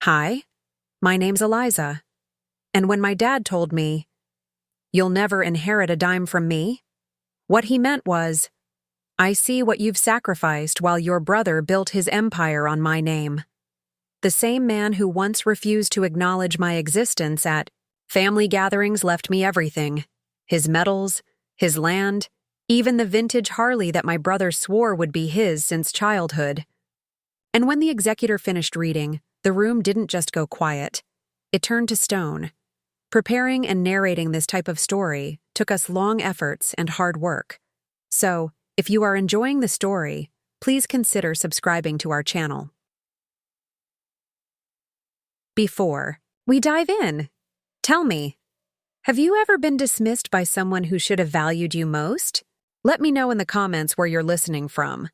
Hi, my name's Eliza. And when my dad told me, "You'll never inherit a dime from me," what he meant was, "I see what you've sacrificed while your brother built his empire on my name." The same man who once refused to acknowledge my existence at family gatherings left me everything: his medals, his land, even the vintage Harley that my brother swore would be his since childhood. And when the Executor finished reading, the room didn't just go quiet. It turned to stone. Preparing and narrating this type of story took us long efforts and hard work. So, if you are enjoying the story, please consider subscribing to our channel. Before we dive in, tell me, have you ever been dismissed by someone who should have valued you most? Let me know in the comments where you're listening from.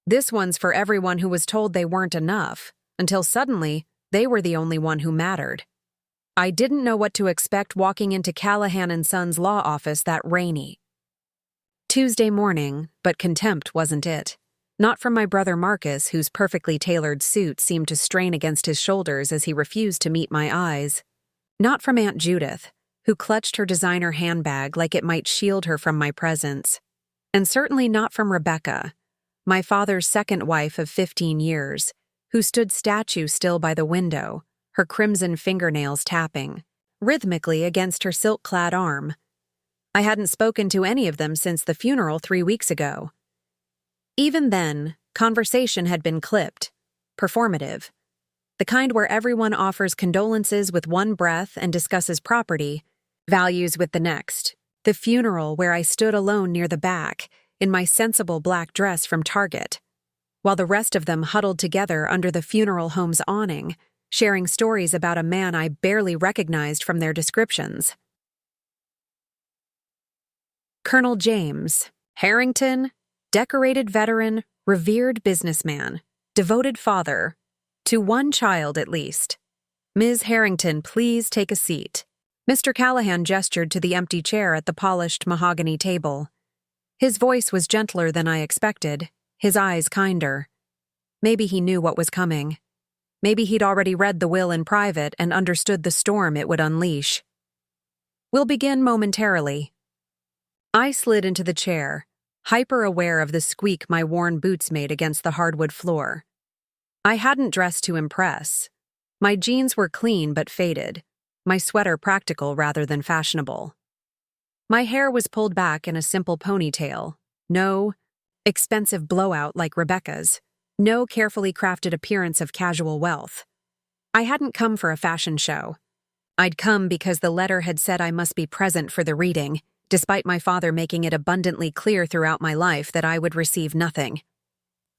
This one's for everyone who was told they weren't enough, until suddenly they were the only one who mattered. I didn't know what to expect walking into Callahan & Sons' law office that rainy Tuesday morning, but contempt wasn't it. Not from my brother Marcus, whose perfectly tailored suit seemed to strain against his shoulders as he refused to meet my eyes. Not from Aunt Judith, who clutched her designer handbag like it might shield her from my presence. And certainly not from Rebecca, my father's second wife of 15 years, who stood statue still by the window, her crimson fingernails tapping rhythmically against her silk-clad arm. I hadn't spoken to any of them since the funeral 3 weeks ago. Even then, conversation had been clipped, performative, the kind where everyone offers condolences with one breath and discusses property, values with the next. The funeral where I stood alone near the back, in my sensible black dress from Target, while the rest of them huddled together under the funeral home's awning, sharing stories about a man I barely recognized from their descriptions. Colonel James Harrington, decorated veteran, revered businessman, devoted father, to one child at least. "Ms. Harrington, please take a seat." Mr. Callahan gestured to the empty chair at the polished mahogany table. His voice was gentler than I expected, his eyes kinder. Maybe he knew what was coming. Maybe he'd already read the will in private and understood the storm it would unleash. "We'll begin momentarily." I slid into the chair, hyper-aware of the squeak my worn boots made against the hardwood floor. I hadn't dressed to impress. My jeans were clean but faded, my sweater practical rather than fashionable. My hair was pulled back in a simple ponytail. No expensive blowout like Rebecca's. No carefully crafted appearance of casual wealth. I hadn't come for a fashion show. I'd come because the letter had said I must be present for the reading, despite my father making it abundantly clear throughout my life that I would receive nothing.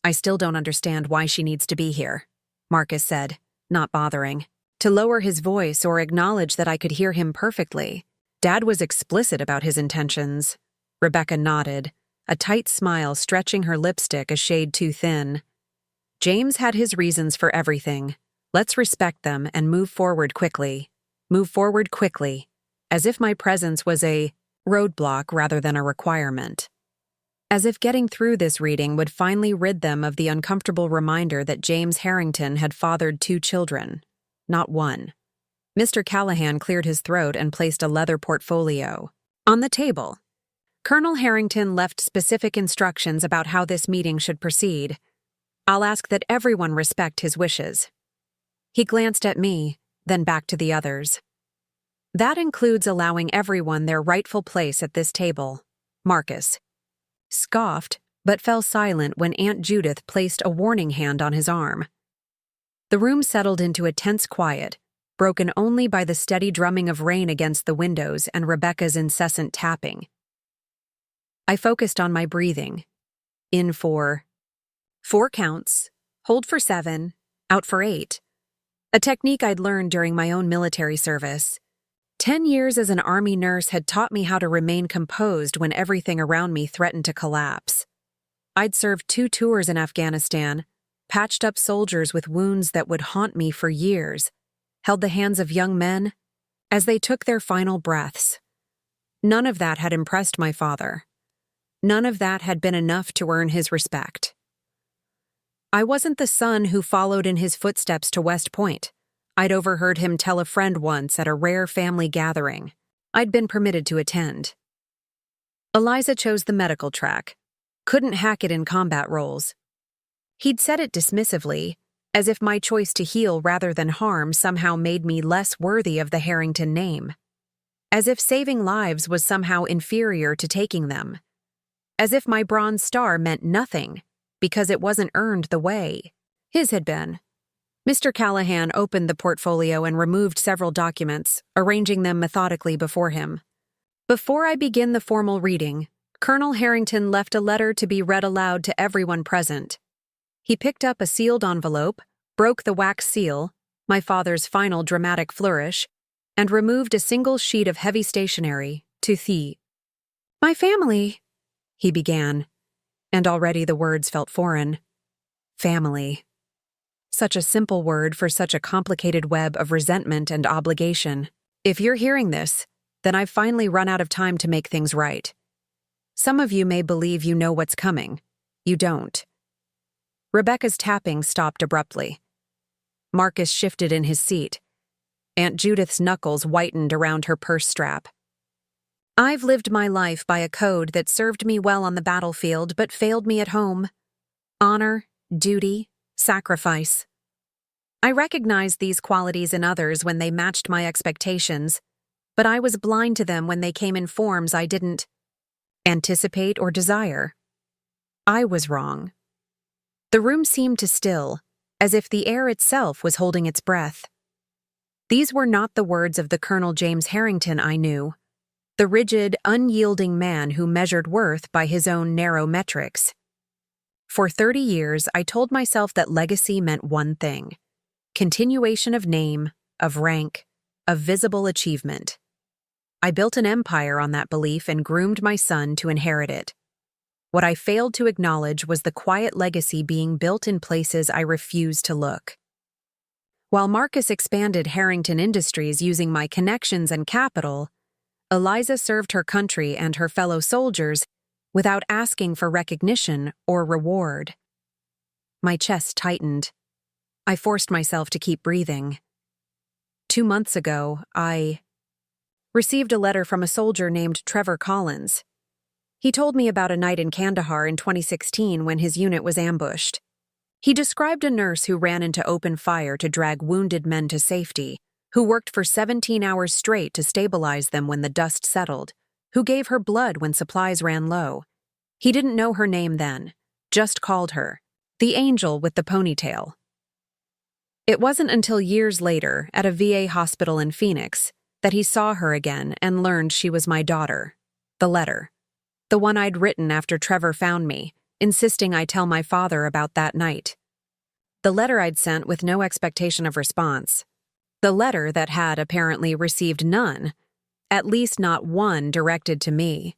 "I still don't understand why she needs to be here," Marcus said, not bothering to lower his voice or acknowledge that I could hear him perfectly. Dad was explicit about his intentions. Rebecca nodded, a tight smile stretching her lipstick a shade too thin. James had his reasons for everything. Let's respect them and move forward quickly. Move forward quickly, as if my presence was a roadblock rather than a requirement. As if getting through this reading would finally rid them of the uncomfortable reminder that James Harrington had fathered 2 children, not 1. Mr. Callahan cleared his throat and placed a leather portfolio on the table. Colonel Harrington left specific instructions about how this meeting should proceed. I'll ask that everyone respect his wishes. He glanced at me, then back to the others. That includes allowing everyone their rightful place at this table. Marcus scoffed, but fell silent when Aunt Judith placed a warning hand on his arm. The room settled into a tense quiet, broken only by the steady drumming of rain against the windows and Rebecca's incessant tapping. I focused on my breathing. In for 4 counts, hold for 7, out for 8. A technique I'd learned during my own military service. 10 years as an Army nurse had taught me how to remain composed when everything around me threatened to collapse. I'd served 2 tours in Afghanistan, patched up soldiers with wounds that would haunt me for years, held the hands of young men as they took their final breaths. None of that had impressed my father. None of that had been enough to earn his respect. I wasn't the son who followed in his footsteps to West Point. I'd overheard him tell a friend once at a rare family gathering I'd been permitted to attend. Eliza chose the medical track. Couldn't hack it in combat roles. He'd said it dismissively, as if my choice to heal rather than harm somehow made me less worthy of the Harrington name. As if saving lives was somehow inferior to taking them. As if my Bronze Star meant nothing, because it wasn't earned the way his had been. Mr. Callahan opened the portfolio and removed several documents, arranging them methodically before him. Before I begin the formal reading, Colonel Harrington left a letter to be read aloud to everyone present. He picked up a sealed envelope, broke the wax seal, my father's final dramatic flourish, and removed a single sheet of heavy stationery to "My family," he began, and already the words felt foreign. Family. Such a simple word for such a complicated web of resentment and obligation. If you're hearing this, then I've finally run out of time to make things right. Some of you may believe you know what's coming. You don't. Rebecca's tapping stopped abruptly. Marcus shifted in his seat. Aunt Judith's knuckles whitened around her purse strap. I've lived my life by a code that served me well on the battlefield but failed me at home. Honor, duty, sacrifice. I recognized these qualities in others when they matched my expectations, but I was blind to them when they came in forms I didn't anticipate or desire. I was wrong. The room seemed to still, as if the air itself was holding its breath. These were not the words of the Colonel James Harrington I knew, the rigid, unyielding man who measured worth by his own narrow metrics. For 30 years, I told myself that legacy meant one thing: continuation of name, of rank, of visible achievement. I built an empire on that belief and groomed my son to inherit it. What I failed to acknowledge was the quiet legacy being built in places I refused to look. While Marcus expanded Harrington Industries using my connections and capital, Eliza served her country and her fellow soldiers without asking for recognition or reward. My chest tightened. I forced myself to keep breathing. 2 months ago, I received a letter from a soldier named Trevor Collins. He told me about a night in Kandahar in 2016 when his unit was ambushed. He described a nurse who ran into open fire to drag wounded men to safety, who worked for 17 hours straight to stabilize them when the dust settled, who gave her blood when supplies ran low. He didn't know her name then, just called her the angel with the ponytail. It wasn't until years later, at a VA hospital in Phoenix, that he saw her again and learned she was my daughter. The letter. The one I'd written after Trevor found me, insisting I tell my father about that night. The letter I'd sent with no expectation of response. The letter that had apparently received none, at least not one directed to me.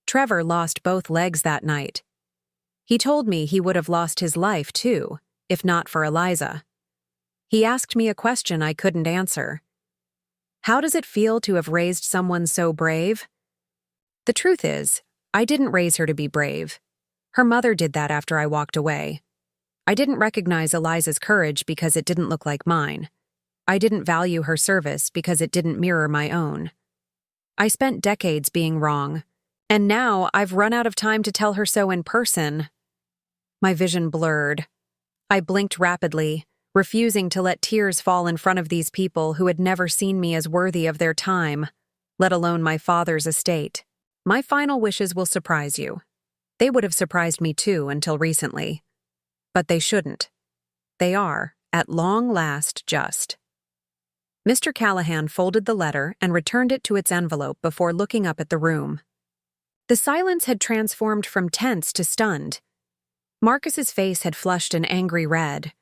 Trevor lost both legs that night. He told me he would have lost his life too, if not for Eliza. He asked me a question I couldn't answer. How does it feel to have raised someone so brave? The truth is, I didn't raise her to be brave. Her mother did that after I walked away. I didn't recognize Eliza's courage because it didn't look like mine. I didn't value her service because it didn't mirror my own. I spent decades being wrong, and now I've run out of time to tell her so in person. My vision blurred. I blinked rapidly, refusing to let tears fall in front of these people who had never seen me as worthy of their time, let alone my father's estate. My final wishes will surprise you. They would have surprised me too until recently. But they shouldn't. They are, at long last, just. Mr. Callahan folded the letter and returned it to its envelope before looking up at the room. The silence had transformed from tense to stunned. Marcus's face had flushed an angry red.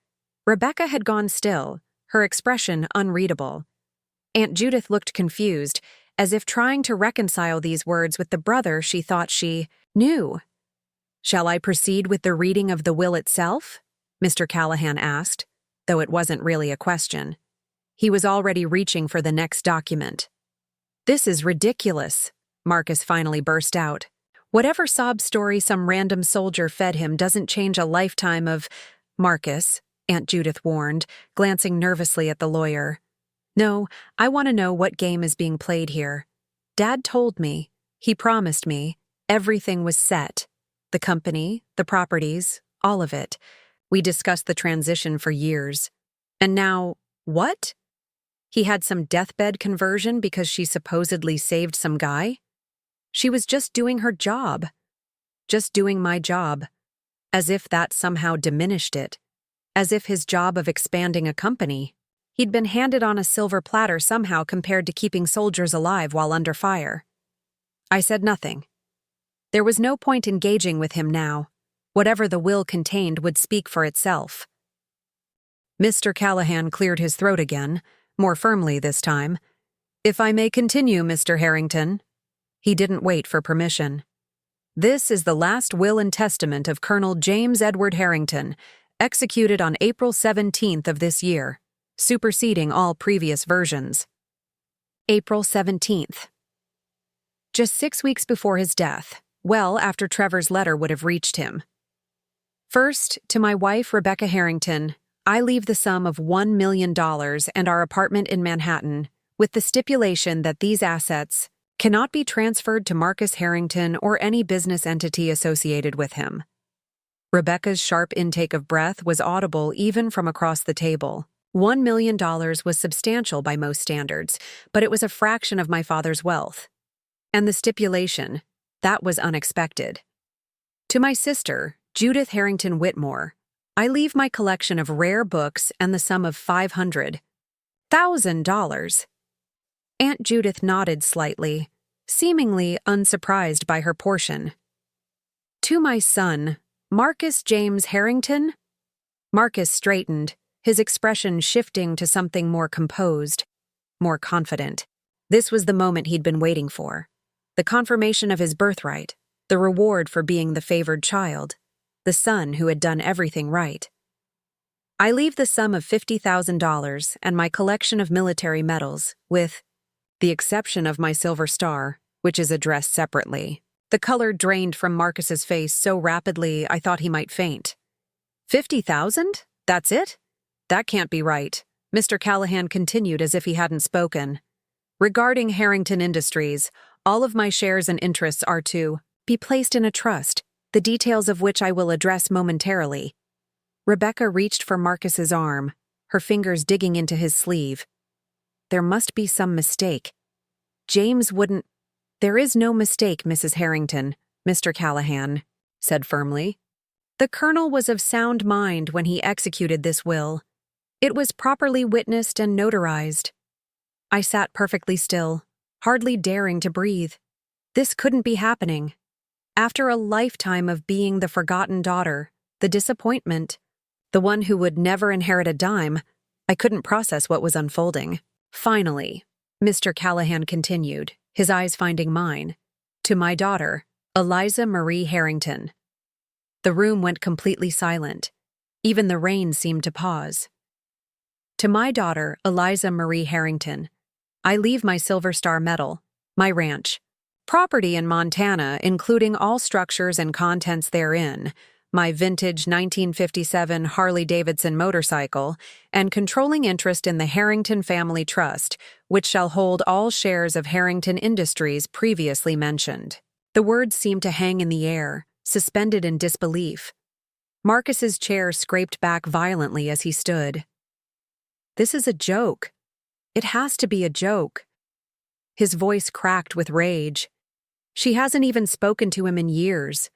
Rebecca had gone still, her expression unreadable. Aunt Judith looked confused, as if trying to reconcile these words with the brother she thought she knew. "Shall I proceed with the reading of the will itself?" Mr. Callahan asked, though it wasn't really a question. He was already reaching for the next document. "This is ridiculous," Marcus finally burst out. "Whatever sob story some random soldier fed him doesn't change a lifetime of—" "Marcus," Aunt Judith warned, glancing nervously at the lawyer. "No, I want to know what game is being played here. Dad told me, he promised me, everything was set. The company, the properties, all of it. We discussed the transition for years. And now, what? He had some deathbed conversion because she supposedly saved some guy? She was just doing her job. Just doing my job. As if that somehow diminished it. As if his job of expanding a company. He'd been handed on a silver platter somehow compared to keeping soldiers alive while under fire. I said nothing. There was no point engaging with him now. Whatever the will contained would speak for itself. Mr. Callahan cleared his throat again, more firmly this time. "If I may continue, Mr. Harrington." He didn't wait for permission. "This is the last will and testament of Colonel James Edward Harrington, executed on April 17th of this year, superseding all previous versions." April 17th. Just 6 weeks before his death, well after Trevor's letter would have reached him. "First, to my wife, Rebecca Harrington, I leave the sum of $1 million and our apartment in Manhattan, with the stipulation that these assets cannot be transferred to Marcus Harrington or any business entity associated with him." Rebecca's sharp intake of breath was audible even from across the table. $1 million was substantial by most standards, but it was a fraction of my father's wealth. And the stipulation, that was unexpected. "To my sister, Judith Harrington Whitmore, I leave my collection of rare books and the sum of $500,000. Aunt Judith nodded slightly, seemingly unsurprised by her portion. "To my son, Marcus James Harrington?" Marcus straightened, his expression shifting to something more composed, more confident. This was the moment he'd been waiting for. The confirmation of his birthright, the reward for being the favored child, the son who had done everything right. "I leave the sum of $50,000 and my collection of military medals, with the exception of my silver star, which is addressed separately." The color drained from Marcus's face so rapidly I thought he might faint. "50,000? That's it? That can't be right," Mr. Callahan continued as if he hadn't spoken. "Regarding Harrington Industries, all of my shares and interests are to be placed in a trust, the details of which I will address momentarily." Rebecca reached for Marcus's arm, her fingers digging into his sleeve. "There must be some mistake. James wouldn't—" "There is no mistake, Mrs. Harrington," Mr. Callahan said firmly. "The colonel was of sound mind when he executed this will. It was properly witnessed and notarized." I sat perfectly still, hardly daring to breathe. This couldn't be happening. After a lifetime of being the forgotten daughter, the disappointment, the one who would never inherit a dime, I couldn't process what was unfolding. "Finally," Mr. Callahan continued, his eyes finding mine, "to my daughter, Eliza Marie Harrington." The room went completely silent. Even the rain seemed to pause. "To my daughter, Eliza Marie Harrington, I leave my Silver Star Medal, my ranch, property in Montana including all structures and contents therein, my vintage 1957 Harley-Davidson motorcycle, and controlling interest in the Harrington Family Trust, which shall hold all shares of Harrington Industries previously mentioned." The words seemed to hang in the air, suspended in disbelief. Marcus's chair scraped back violently as he stood. "This is a joke. It has to be a joke." His voice cracked with rage. "She hasn't even spoken to him in years.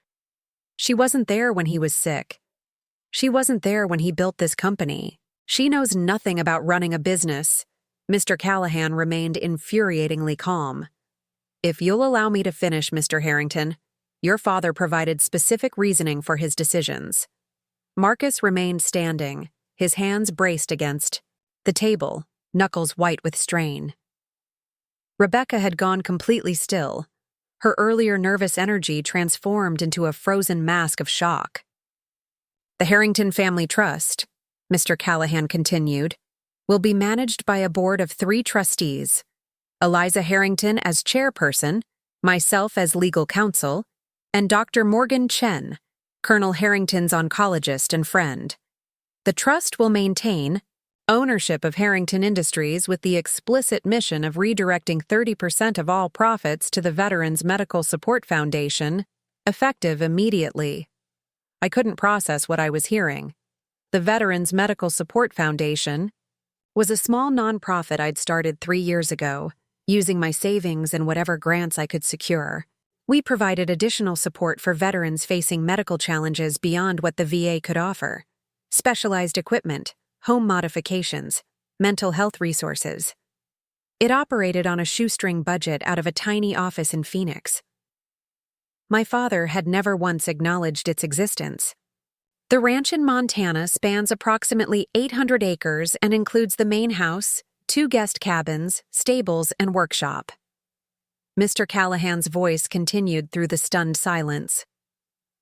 She wasn't there when he was sick. She wasn't there when he built this company. She knows nothing about running a business." Mr. Callahan remained infuriatingly calm. "If you'll allow me to finish, Mr. Harrington, your father provided specific reasoning for his decisions." Marcus remained standing, his hands braced against the table, knuckles white with strain. Rebecca had gone completely still, her earlier nervous energy transformed into a frozen mask of shock. "The Harrington Family Trust," Mr. Callahan continued, "will be managed by a board of 3 trustees, Eliza Harrington as chairperson, myself as legal counsel, and Dr. Morgan Chen, Colonel Harrington's oncologist and friend. The trust will maintain ownership of Harrington Industries with the explicit mission of redirecting 30% of all profits to the Veterans Medical Support Foundation, effective immediately. I couldn't process what I was hearing. The Veterans Medical Support Foundation was a small nonprofit I'd started 3 years ago, using my savings and whatever grants I could secure. We provided additional support for veterans facing medical challenges beyond what the VA could offer. Specialized equipment, home modifications, mental health resources. It operated on a shoestring budget out of a tiny office in Phoenix. My father had never once acknowledged its existence. The ranch in Montana spans approximately 800 acres and includes the main house, 2 guest cabins, stables, and workshop. Mr. Callahan's voice continued through the stunned silence.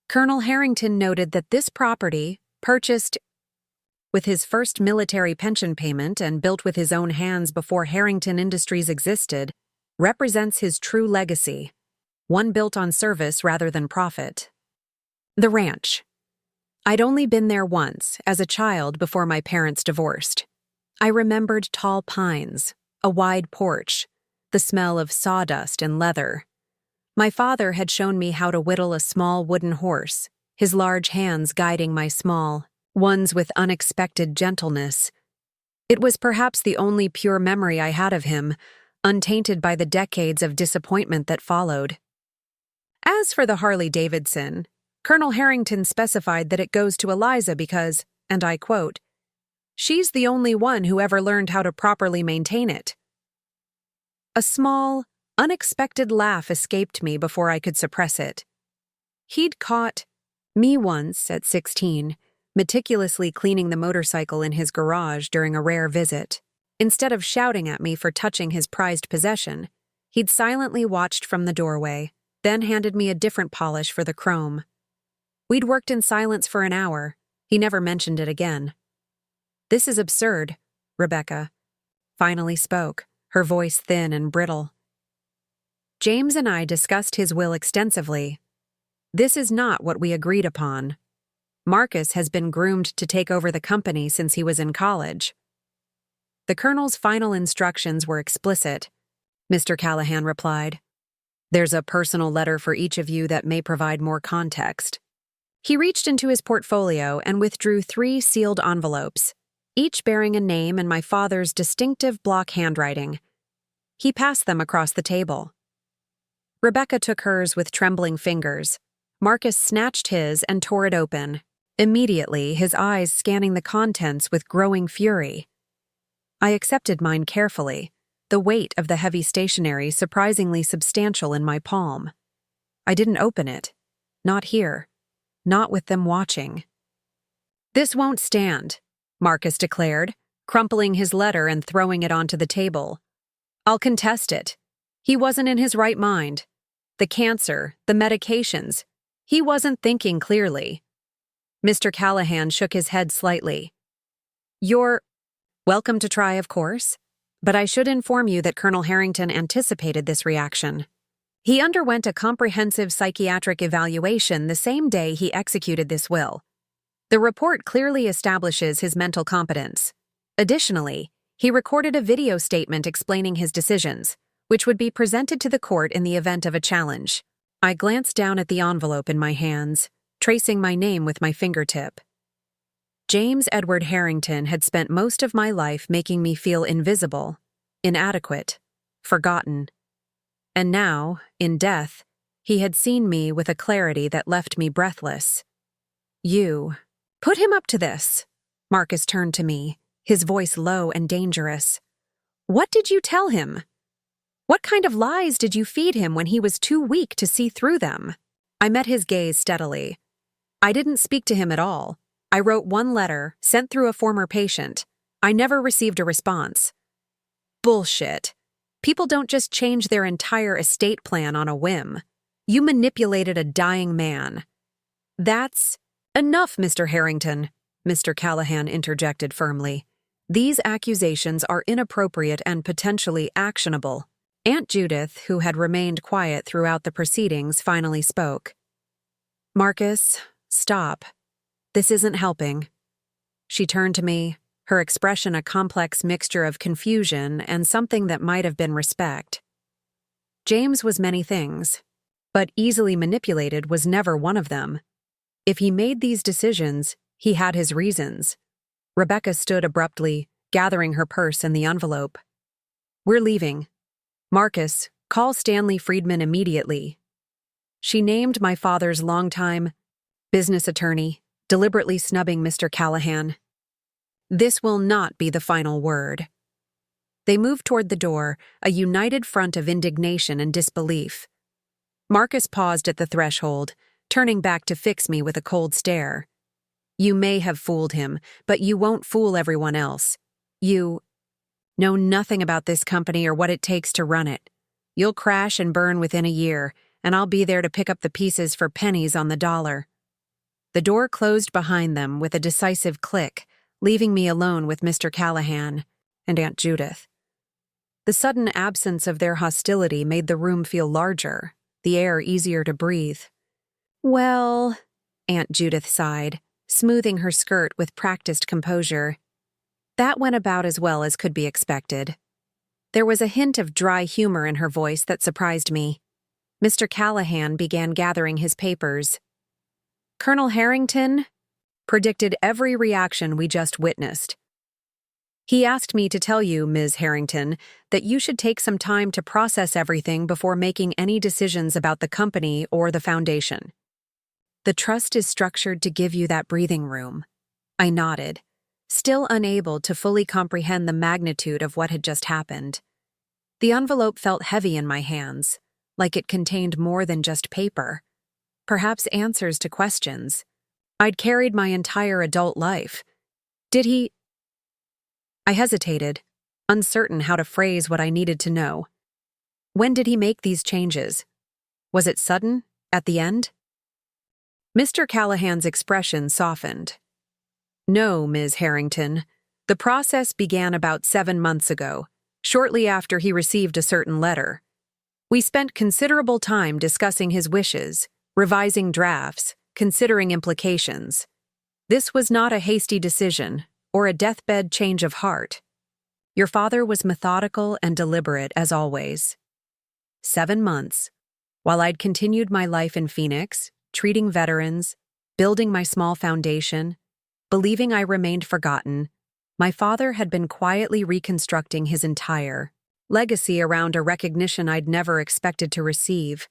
Colonel Harrington noted that this property, purchased with his first military pension payment and built with his own hands before Harrington Industries existed, represents his true legacy, one built on service rather than profit. The ranch. I'd only been there once, as a child before my parents divorced. I remembered tall pines, a wide porch, the smell of sawdust and leather. My father had shown me how to whittle a small wooden horse, his large hands guiding my small ones with unexpected gentleness. It was perhaps the only pure memory I had of him, untainted by the decades of disappointment that followed. As for the Harley-Davidson, Colonel Harrington specified that it goes to Eliza because, and I quote, "She's the only one who ever learned how to properly maintain it." A small, unexpected laugh escaped me before I could suppress it. He'd caught me once, at 16, meticulously cleaning the motorcycle in his garage during a rare visit. Instead of shouting at me for touching his prized possession, he'd silently watched from the doorway, then handed me a different polish for the chrome. We'd worked in silence for an hour. He never mentioned it again. "This is absurd," Rebecca finally spoke, her voice thin and brittle. "James and I discussed his will extensively. This is not what we agreed upon. Marcus has been groomed to take over the company since he was in college." The colonel's final instructions were explicit, Mr. Callahan replied. "There's a personal letter for each of you that may provide more context." He reached into his portfolio and withdrew 3 sealed envelopes, each bearing a name and my father's distinctive block handwriting. He passed them across the table. Rebecca took hers with trembling fingers. Marcus snatched his and tore it open, immediately his eyes scanning the contents with growing fury. I accepted mine carefully, the weight of the heavy stationery surprisingly substantial in my palm. I didn't open it. Not here. Not with them watching. "This won't stand," Marcus declared, crumpling his letter and throwing it onto the table. "I'll contest it. He wasn't in his right mind. The cancer, the medications. He wasn't thinking clearly." Mr. Callahan shook his head slightly. "You're welcome to try, of course, but I should inform you that Colonel Harrington anticipated this reaction. He underwent a comprehensive psychiatric evaluation the same day he executed this will. The report clearly establishes his mental competence. Additionally, he recorded a video statement explaining his decisions, which would be presented to the court in the event of a challenge." I glanced down at the envelope in my hands, tracing my name with my fingertip. James Edward Harrington had spent most of my life making me feel invisible, inadequate, forgotten. And now, in death, he had seen me with a clarity that left me breathless. "You put him up to this." Marcus turned to me, his voice low and dangerous. "What did you tell him? What kind of lies did you feed him when he was too weak to see through them?" I met his gaze steadily. "I didn't speak to him at all. I wrote one letter, sent through a former patient. I never received a response." "Bullshit. People don't just change their entire estate plan on a whim. You manipulated a dying man." "That's enough, Mr. Harrington," Mr. Callahan interjected firmly. "These accusations are inappropriate and potentially actionable." Aunt Judith, who had remained quiet throughout the proceedings, finally spoke. "Marcus, stop. This isn't helping." She turned to me, her expression a complex mixture of confusion and something that might have been respect. James was many things, but easily manipulated was never one of them. If he made these decisions, he had his reasons. Rebecca stood abruptly, gathering her purse and the envelope. "We're leaving. Marcus, call Stanley Friedman immediately." She named my father's longtime business attorney, deliberately snubbing Mr. Callahan. "This will not be the final word." They moved toward the door, a united front of indignation and disbelief. Marcus paused at the threshold, turning back to fix me with a cold stare. "You may have fooled him, but you won't fool everyone else. You know nothing about this company or what it takes to run it. You'll crash and burn within a year, and I'll be there to pick up the pieces for pennies on the dollar." The door closed behind them with a decisive click, leaving me alone with Mr. Callahan and Aunt Judith. The sudden absence of their hostility made the room feel larger, the air easier to breathe. "Well," Aunt Judith sighed, smoothing her skirt with practiced composure, "that went about as well as could be expected." There was a hint of dry humor in her voice that surprised me. Mr. Callahan began gathering his papers. "Colonel Harrington predicted every reaction we just witnessed. He asked me to tell you, Ms. Harrington, that you should take some time to process everything before making any decisions about the company or the foundation. The trust is structured to give you that breathing room." I nodded, still unable to fully comprehend the magnitude of what had just happened. The envelope felt heavy in my hands, like it contained more than just paper. Perhaps answers to questions I'd carried my entire adult life. Did he? I hesitated, uncertain how to phrase what I needed to know. When did he make these changes? Was it sudden, at the end? Mr. Callahan's expression softened. "No, Ms. Harrington. The process began about 7 months ago, shortly after he received a certain letter. We spent considerable time discussing his wishes, revising drafts, considering implications. This was not a hasty decision or a deathbed change of heart. Your father was methodical and deliberate as always. 7 months, while I'd continued my life in Phoenix, treating veterans, building my small foundation, believing I remained forgotten, my father had been quietly reconstructing his entire legacy around a recognition I'd never expected to receive.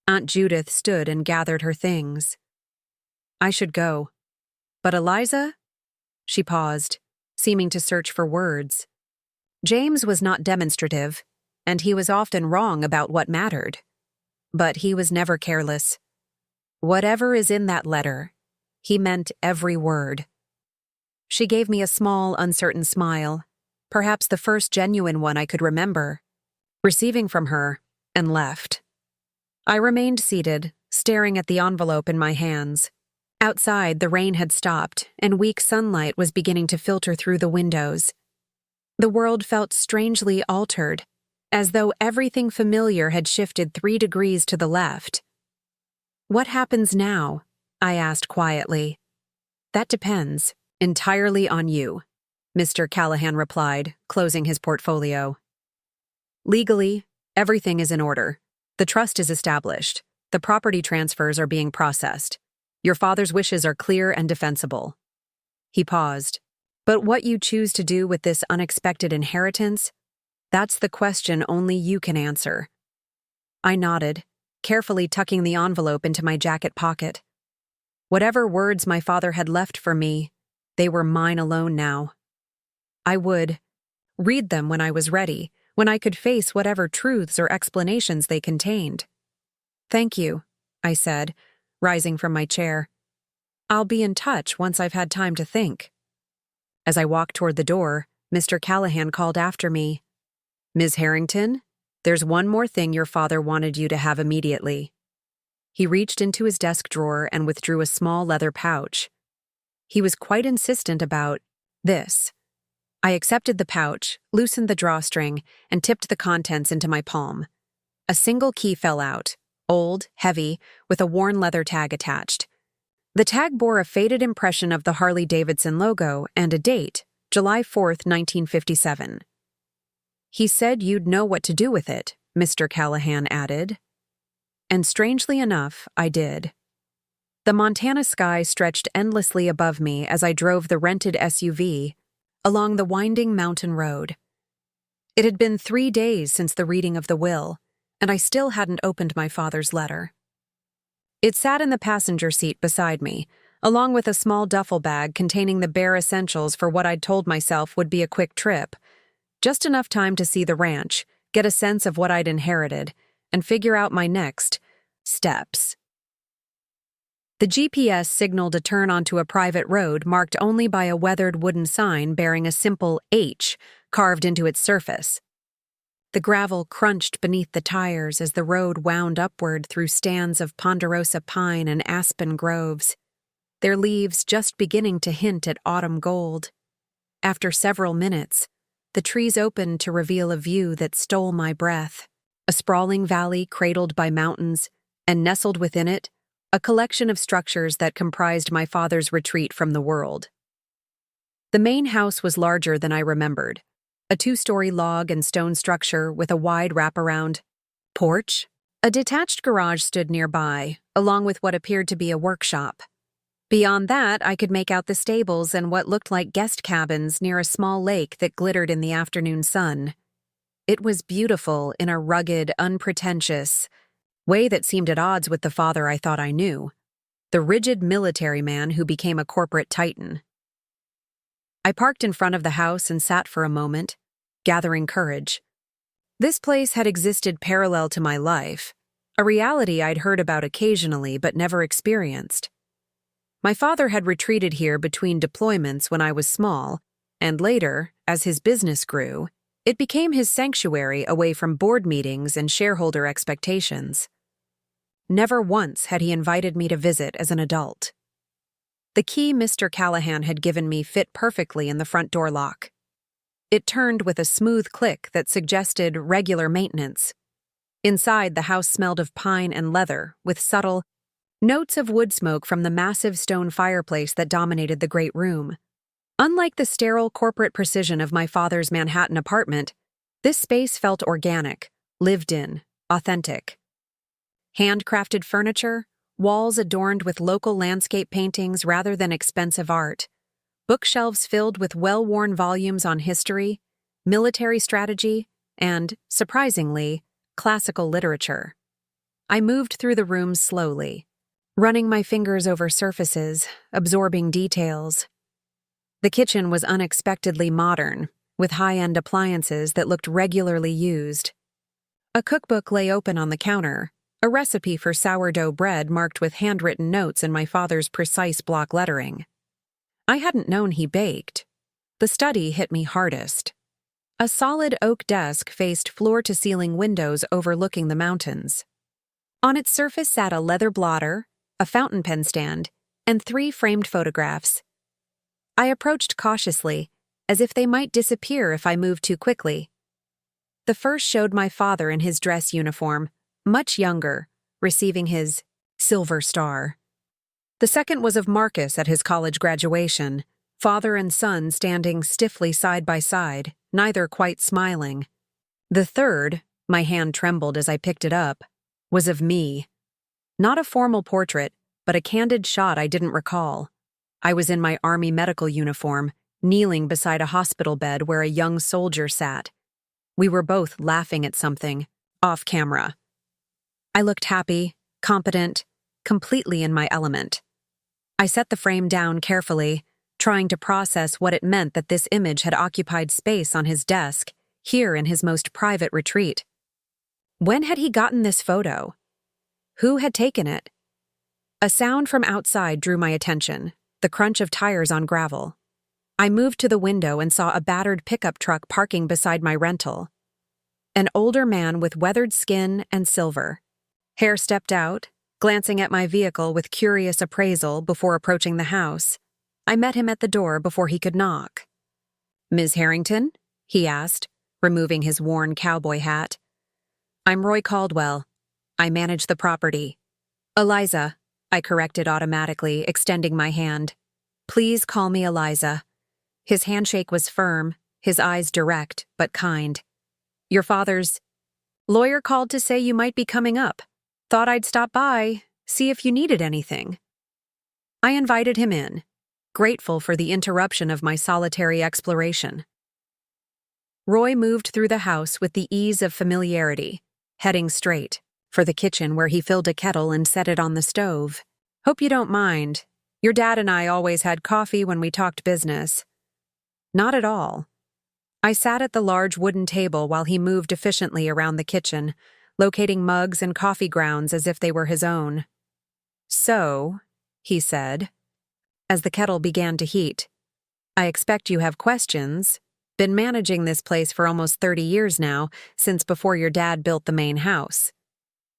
Aunt Judith stood and gathered her things. "I should go. But Eliza?" She paused, seeming to search for words. James was not demonstrative, and he was often wrong about what mattered. But he was never careless. Whatever is in that letter, he meant every word. She gave me a small, uncertain smile, perhaps the first genuine one I could remember, receiving from her, and left. I remained seated, staring at the envelope in my hands. Outside, the rain had stopped, and weak sunlight was beginning to filter through the windows. The world felt strangely altered, as though everything familiar had shifted 3 degrees to the left. "What happens now?" I asked quietly. "That depends entirely on you," Mr. Callahan replied, closing his portfolio. "Legally, everything is in order. The trust is established. The property transfers are being processed. Your father's wishes are clear and defensible." He paused. "But what you choose to do with this unexpected inheritance, that's the question only you can answer." I nodded, carefully tucking the envelope into my jacket pocket. Whatever words my father had left for me, they were mine alone now. I would read them when I was ready, when I could face whatever truths or explanations they contained. "Thank you," I said, rising from my chair. "I'll be in touch once I've had time to think." As I walked toward the door, Mr. Callahan called after me. "Ms. Harrington, there's one more thing your father wanted you to have immediately." He reached into his desk drawer and withdrew a small leather pouch. He was quite insistent about this. I accepted the pouch, loosened the drawstring, and tipped the contents into my palm. A single key fell out, old, heavy, with a worn leather tag attached. The tag bore a faded impression of the Harley-Davidson logo and a date, July 4th, 1957. "He said you'd know what to do with it," Mr. Callahan added. And strangely enough, I did. The Montana sky stretched endlessly above me as I drove the rented SUV along the winding mountain road. It had been 3 days since the reading of the will, and I still hadn't opened my father's letter. It sat in the passenger seat beside me, along with a small duffel bag containing the bare essentials for what I'd told myself would be a quick trip. Just enough time to see the ranch, get a sense of what I'd inherited, and figure out my next steps. The GPS signaled a turn onto a private road marked only by a weathered wooden sign bearing a simple H carved into its surface. The gravel crunched beneath the tires as the road wound upward through stands of ponderosa pine and aspen groves, their leaves just beginning to hint at autumn gold. After several minutes, the trees opened to reveal a view that stole my breath, a sprawling valley cradled by mountains, and nestled within it, a collection of structures that comprised my father's retreat from the world. The main house was larger than I remembered, a 2-story log and stone structure with a wide wraparound porch. A detached garage stood nearby, along with what appeared to be a workshop. Beyond that, I could make out the stables and what looked like guest cabins near a small lake that glittered in the afternoon sun. It was beautiful in a rugged, unpretentious way that seemed at odds with the father I thought I knew, the rigid military man who became a corporate titan. I parked in front of the house and sat for a moment, gathering courage. This place had existed parallel to my life, a reality I'd heard about occasionally but never experienced. My father had retreated here between deployments when I was small, and later, as his business grew, it became his sanctuary away from board meetings and shareholder expectations. Never once had he invited me to visit as an adult. The key Mr. Callahan had given me fit perfectly in the front door lock. It turned with a smooth click that suggested regular maintenance. Inside, the house smelled of pine and leather, with subtle notes of wood smoke from the massive stone fireplace that dominated the great room. Unlike the sterile corporate precision of my father's Manhattan apartment, this space felt organic, lived in, authentic. Handcrafted furniture, walls adorned with local landscape paintings rather than expensive art, bookshelves filled with well-worn volumes on history, military strategy, and, surprisingly, classical literature. I moved through the rooms slowly, running my fingers over surfaces, absorbing details. The kitchen was unexpectedly modern, with high-end appliances that looked regularly used. A cookbook lay open on the counter, a recipe for sourdough bread marked with handwritten notes in my father's precise block lettering. I hadn't known he baked. The study hit me hardest. A solid oak desk faced floor-to-ceiling windows overlooking the mountains. On its surface sat a leather blotter, a fountain pen stand, and 3 framed photographs. I approached cautiously, as if they might disappear if I moved too quickly. The first showed my father in his dress uniform, much younger, receiving his Silver Star. The second was of Marcus at his college graduation, father and son standing stiffly side by side, neither quite smiling. The third, my hand trembled as I picked it up, was of me. Not a formal portrait, but a candid shot I didn't recall. I was in my Army medical uniform, kneeling beside a hospital bed where a young soldier sat. We were both laughing at something, off camera. I looked happy, competent, completely in my element. I set the frame down carefully, trying to process what it meant that this image had occupied space on his desk, here in his most private retreat. When had he gotten this photo? Who had taken it? A sound from outside drew my attention, the crunch of tires on gravel. I moved to the window and saw a battered pickup truck parking beside my rental. An older man with weathered skin and silver hair stepped out, glancing at my vehicle with curious appraisal before approaching the house. I met him at the door before he could knock. "Ms. Harrington?" he asked, removing his worn cowboy hat. "I'm Roy Caldwell. I manage the property." "Eliza," I corrected automatically, extending my hand. Please call me Eliza. His handshake was firm, his eyes direct, but kind. Your father's lawyer called to say you might be coming up. Thought I'd stop by, see if you needed anything. I invited him in, grateful for the interruption of my solitary exploration. Roy moved through the house with the ease of familiarity, heading straight for the kitchen where he filled a kettle and set it on the stove. Hope you don't mind. Your dad and I always had coffee when we talked business. Not at all. I sat at the large wooden table while he moved efficiently around the kitchen, locating mugs and coffee grounds as if they were his own. So, he said, as the kettle began to heat, I expect you have questions. Been managing this place for almost 30 years now, since before your dad built the main house.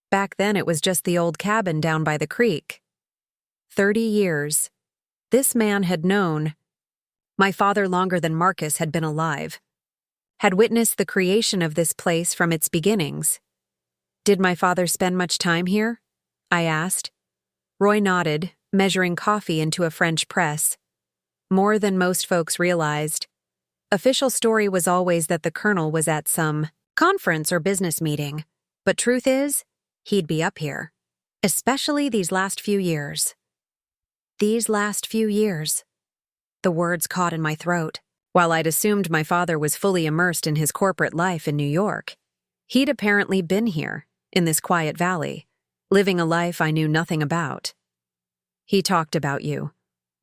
Back then it was just the old cabin down by the creek. 30 years. This man had known my father longer than Marcus had been alive, had witnessed the creation of this place from its beginnings. Did my father spend much time here? I asked. Roy nodded, measuring coffee into a French press. More than most folks realized. Official story was always that the colonel was at some conference or business meeting, but truth is, he'd be up here, especially these last few years. These last few years. The words caught in my throat. While I'd assumed my father was fully immersed in his corporate life in New York, he'd apparently been here, in this quiet valley, living a life I knew nothing about. He talked about you,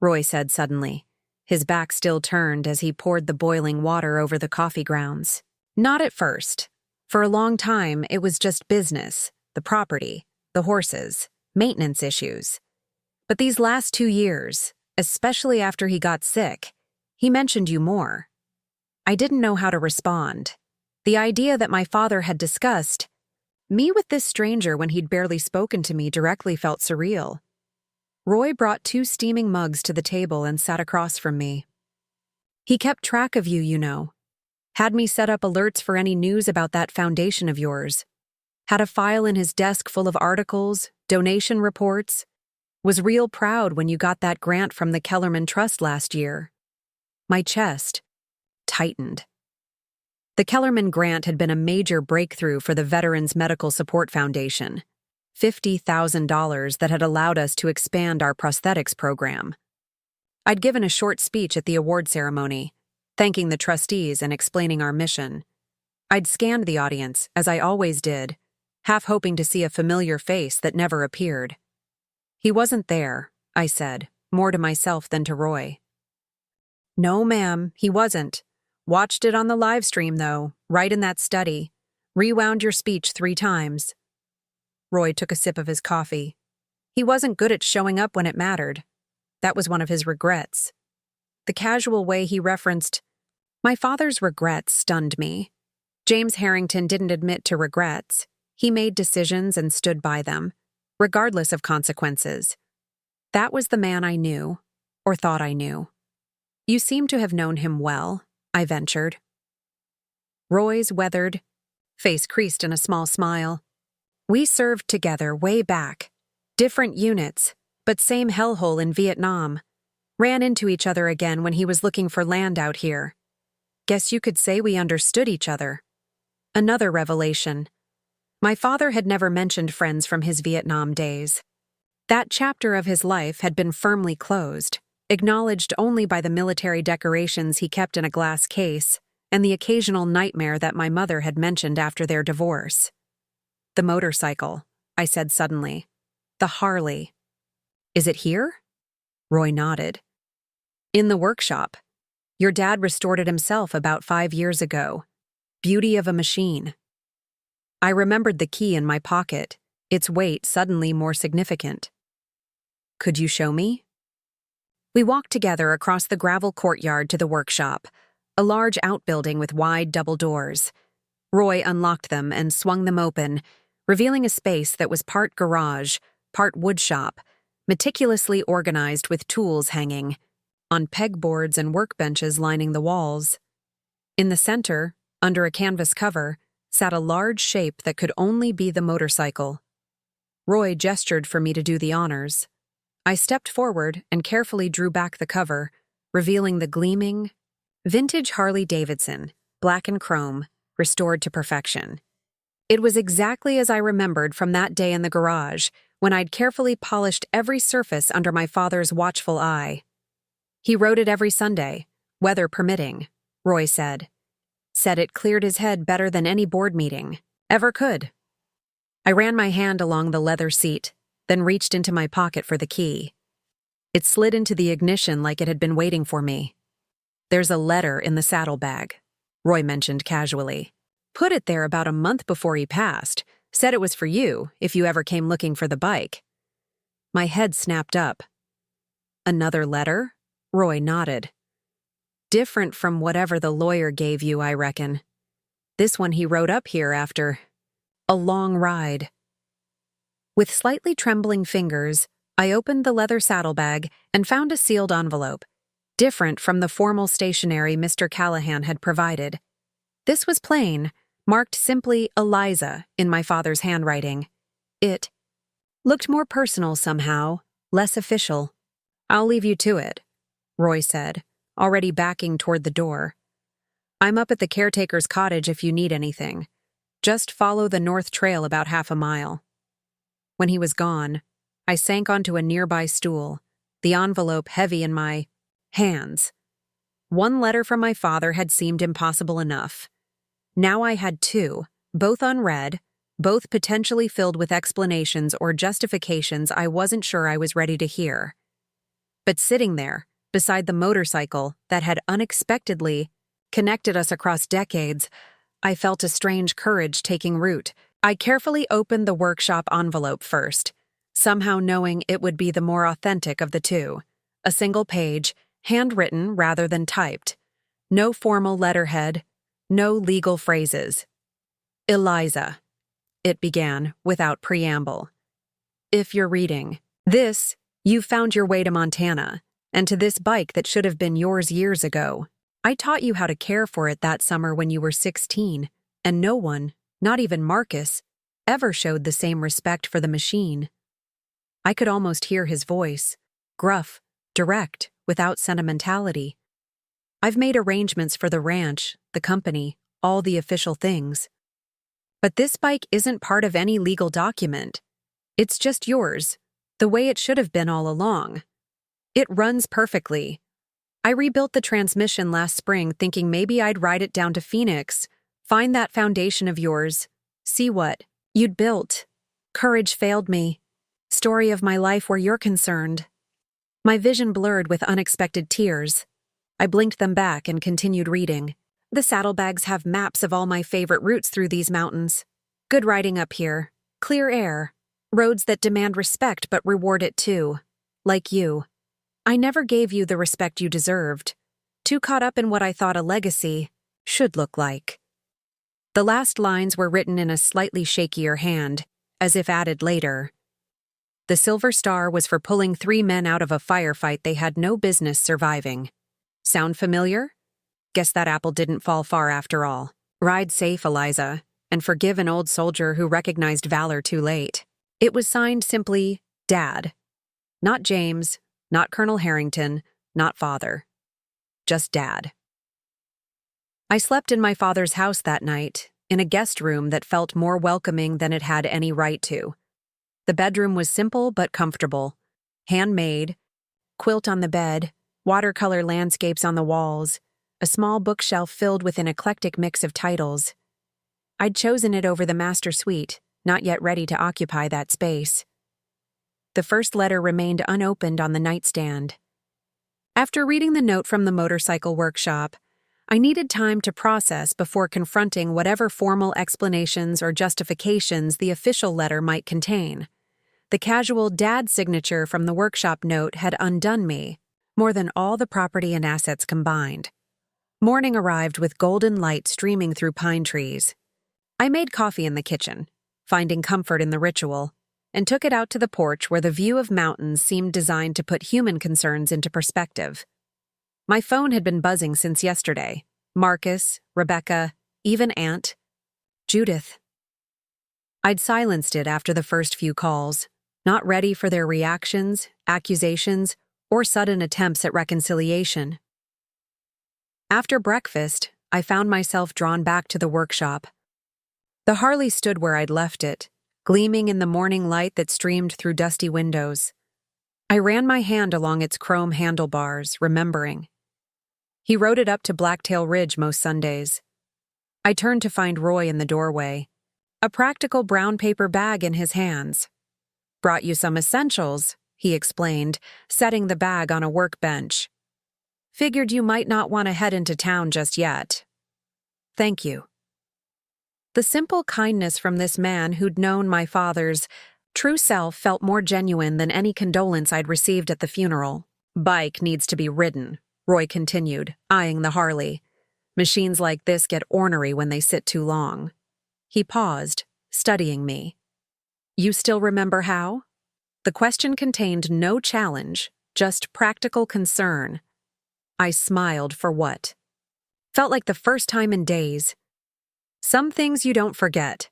Roy said suddenly, his back still turned as he poured the boiling water over the coffee grounds. Not at first. For a long time, it was just business, the property, the horses, maintenance issues. But these last 2 years, especially after he got sick, he mentioned you more. I didn't know how to respond. The idea that my father had discussed me with this stranger when he'd barely spoken to me directly felt surreal. Roy brought 2 steaming mugs to the table and sat across from me. He kept track of you, you know. Had me set up alerts for any news about that foundation of yours. Had a file in his desk full of articles, donation reports. Was real proud when you got that grant from the Kellerman Trust last year. My chest tightened. The Kellerman grant had been a major breakthrough for the Veterans Medical Support Foundation. $50,000 that had allowed us to expand our prosthetics program. I'd given a short speech at the award ceremony, thanking the trustees and explaining our mission. I'd scanned the audience, as I always did, half hoping to see a familiar face that never appeared. He wasn't there, I said, more to myself than to Roy. No, ma'am, he wasn't. Watched it on the live stream, though, right in that study. Rewound your speech 3 times. Roy took a sip of his coffee. He wasn't good at showing up when it mattered. That was one of his regrets. The casual way he referenced my father's regrets stunned me. James Harrington didn't admit to regrets. He made decisions and stood by them, regardless of consequences. That was the man I knew, or thought I knew. You seem to have known him well, I ventured. Roy's weathered face creased in a small smile. We served together way back. Different units, but same hellhole in Vietnam. Ran into each other again when he was looking for land out here. Guess you could say we understood each other. Another revelation. My father had never mentioned friends from his Vietnam days. That chapter of his life had been firmly closed, acknowledged only by the military decorations he kept in a glass case and the occasional nightmare that my mother had mentioned after their divorce. The motorcycle, I said suddenly. The Harley. Is it here? Roy nodded. In the workshop. Your dad restored it himself about 5 years ago. Beauty of a machine. I remembered the key in my pocket, its weight suddenly more significant. Could you show me? We walked together across the gravel courtyard to the workshop, a large outbuilding with wide double doors. Roy unlocked them and swung them open, revealing a space that was part garage, part woodshop, meticulously organized with tools hanging on pegboards and workbenches lining the walls. In the center, under a canvas cover, sat a large shape that could only be the motorcycle. Roy gestured for me to do the honors. I stepped forward and carefully drew back the cover, revealing the gleaming, vintage Harley Davidson, black and chrome, restored to perfection. It was exactly as I remembered from that day in the garage, when I'd carefully polished every surface under my father's watchful eye. He rode it every Sunday, weather permitting, Roy said. Said it cleared his head better than any board meeting ever could. I ran my hand along the leather seat, then reached into my pocket for the key. It slid into the ignition like it had been waiting for me. There's a letter in the saddlebag, Roy mentioned casually. Put it there about a month before he passed. Said it was for you if you ever came looking for the bike. My head snapped up. Another letter? Roy nodded. Different from whatever the lawyer gave you, I reckon. This one he wrote up here after a long ride. With slightly trembling fingers, I opened the leather saddlebag and found a sealed envelope, different from the formal stationery Mr. Callahan had provided. This was plain, marked simply Eliza in my father's handwriting. It looked more personal somehow, less official. I'll leave you to it, Roy said, already backing toward the door. I'm up at the caretaker's cottage if you need anything. Just follow the north trail about half a mile. When he was gone, I sank onto a nearby stool, the envelope heavy in my hands. One letter from my father had seemed impossible enough. Now I had two, both unread, both potentially filled with explanations or justifications I wasn't sure I was ready to hear. But sitting there, beside the motorcycle that had unexpectedly connected us across decades, I felt a strange courage taking root. I carefully opened the workshop envelope first, somehow knowing it would be the more authentic of the two. A single page, handwritten rather than typed. No formal letterhead, no legal phrases. Eliza, it began without preamble. If you're reading this, you've found your way to Montana, and to this bike that should have been yours years ago. I taught you how to care for it that summer when you were 16, and no one, not even Marcus, ever showed the same respect for the machine. I could almost hear his voice, gruff, direct, without sentimentality. I've made arrangements for the ranch, the company, all the official things. But this bike isn't part of any legal document. It's just yours, the way it should have been all along. It runs perfectly. I rebuilt the transmission last spring thinking maybe I'd ride it down to Phoenix, find that foundation of yours, see what you'd built. Courage failed me. Story of my life where you're concerned. My vision blurred with unexpected tears. I blinked them back and continued reading. The saddlebags have maps of all my favorite routes through these mountains. Good riding up here. Clear air. Roads that demand respect but reward it too. Like you. I never gave you the respect you deserved. Too caught up in what I thought a legacy should look like. The last lines were written in a slightly shakier hand, as if added later. The silver star was for pulling 3 men out of a firefight they had no business surviving. Sound familiar? Guess that apple didn't fall far after all. Ride safe, Eliza, and forgive an old soldier who recognized valor too late. It was signed simply, Dad. Not James, not Colonel Harrington, not Father. Just Dad. I slept in my father's house that night, in a guest room that felt more welcoming than it had any right to. The bedroom was simple but comfortable. Handmade, quilt on the bed, watercolor landscapes on the walls, a small bookshelf filled with an eclectic mix of titles. I'd chosen it over the master suite, not yet ready to occupy that space. The first letter remained unopened on the nightstand. After reading the note from the motorcycle workshop, I needed time to process before confronting whatever formal explanations or justifications the official letter might contain. The casual dad signature from the workshop note had undone me, more than all the property and assets combined. Morning arrived with golden light streaming through pine trees. I made coffee in the kitchen, finding comfort in the ritual, and took it out to the porch where the view of mountains seemed designed to put human concerns into perspective. My phone had been buzzing since yesterday. Marcus, Rebecca, even Aunt Judith. I'd silenced it after the first few calls, not ready for their reactions, accusations, or sudden attempts at reconciliation. After breakfast, I found myself drawn back to the workshop. The Harley stood where I'd left it, gleaming in the morning light that streamed through dusty windows. I ran my hand along its chrome handlebars, remembering. He rode it up to Blacktail Ridge most Sundays. I turned to find Roy in the doorway, a practical brown paper bag in his hands. "Brought you some essentials," he explained, setting the bag on a workbench. "Figured you might not want to head into town just yet." "Thank you." The simple kindness from this man who'd known my father's true self felt more genuine than any condolence I'd received at the funeral. "Bike needs to be ridden," Roy continued, eyeing the Harley. "Machines like this get ornery when they sit too long." He paused, studying me. "You still remember how?" The question contained no challenge, just practical concern. I smiled for what? Felt like the first time in days. Some things you don't forget.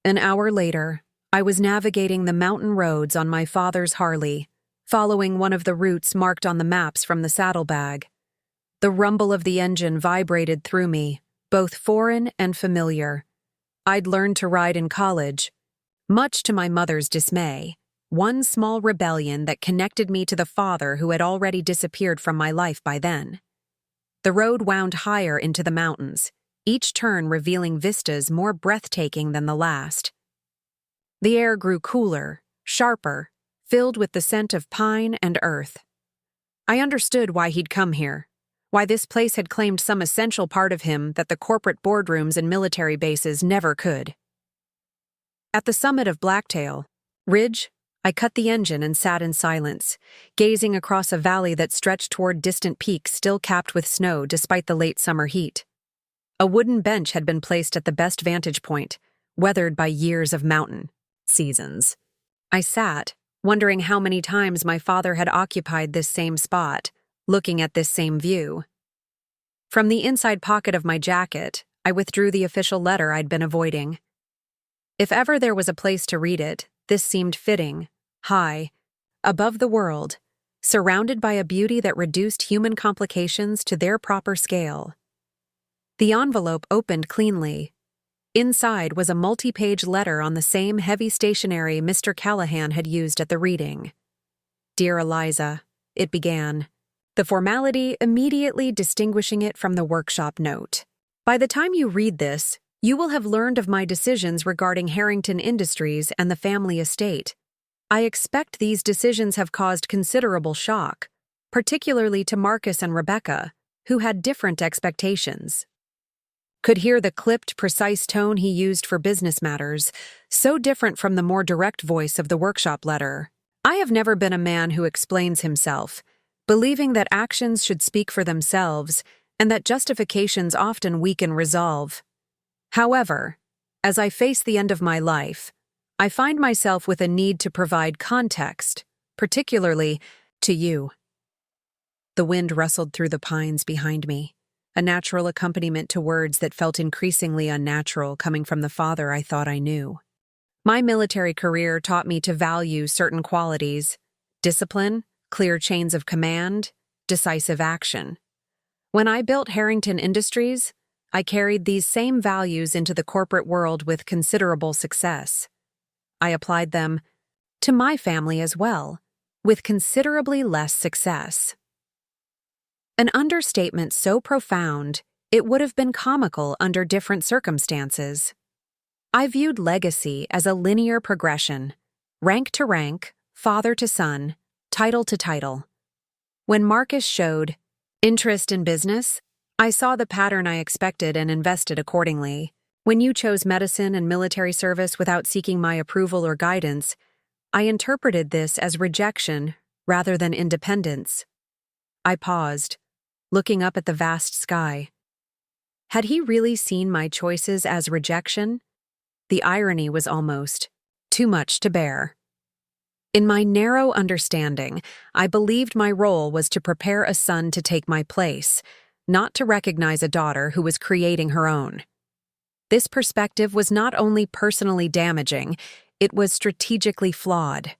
An hour later, I was navigating the mountain roads on my father's Harley, following one of the routes marked on the maps from the saddlebag. The rumble of the engine vibrated through me, both foreign and familiar. I'd learned to ride in college, much to my mother's dismay, one small rebellion that connected me to the father who had already disappeared from my life by then. The road wound higher into the mountains, each turn revealing vistas more breathtaking than the last. The air grew cooler, sharper, filled with the scent of pine and earth. I understood why he'd come here, why this place had claimed some essential part of him that the corporate boardrooms and military bases never could. At the summit of Blacktail Ridge, I cut the engine and sat in silence, gazing across a valley that stretched toward distant peaks still capped with snow despite the late summer heat. A wooden bench had been placed at the best vantage point, weathered by years of mountain seasons. I sat, wondering how many times my father had occupied this same spot, looking at this same view. From the inside pocket of my jacket, I withdrew the official letter I'd been avoiding. If ever there was a place to read it, this seemed fitting, high, above the world, surrounded by a beauty that reduced human complications to their proper scale. The envelope opened cleanly. Inside was a multi-page letter on the same heavy stationery Mr. Callahan had used at the reading. "Dear Eliza," it began, the formality immediately distinguishing it from the workshop note. "By the time you read this, you will have learned of my decisions regarding Harrington Industries and the family estate. I expect these decisions have caused considerable shock, particularly to Marcus and Rebecca, who had different expectations." Could hear the clipped, precise tone he used for business matters, so different from the more direct voice of the workshop letter. I have never been a man who explains himself, believing that actions should speak for themselves and that justifications often weaken resolve. However, as I face the end of my life, I find myself with a need to provide context, particularly to you. The wind rustled through the pines behind me, a natural accompaniment to words that felt increasingly unnatural coming from the father I thought I knew. My military career taught me to value certain qualities: discipline, clear chains of command, decisive action. When I built Harrington Industries, I carried these same values into the corporate world with considerable success. I applied them to my family as well, with considerably less success. An understatement so profound, it would have been comical under different circumstances. I viewed legacy as a linear progression, rank to rank, father to son, title to title. When Marcus showed interest in business, I saw the pattern I expected and invested accordingly. When you chose medicine and military service without seeking my approval or guidance, I interpreted this as rejection rather than independence. I paused, looking up at the vast sky. Had he really seen my choices as rejection? The irony was almost too much to bear. In my narrow understanding, I believed my role was to prepare a son to take my place, not to recognize a daughter who was creating her own. This perspective was not only personally damaging, it was strategically flawed.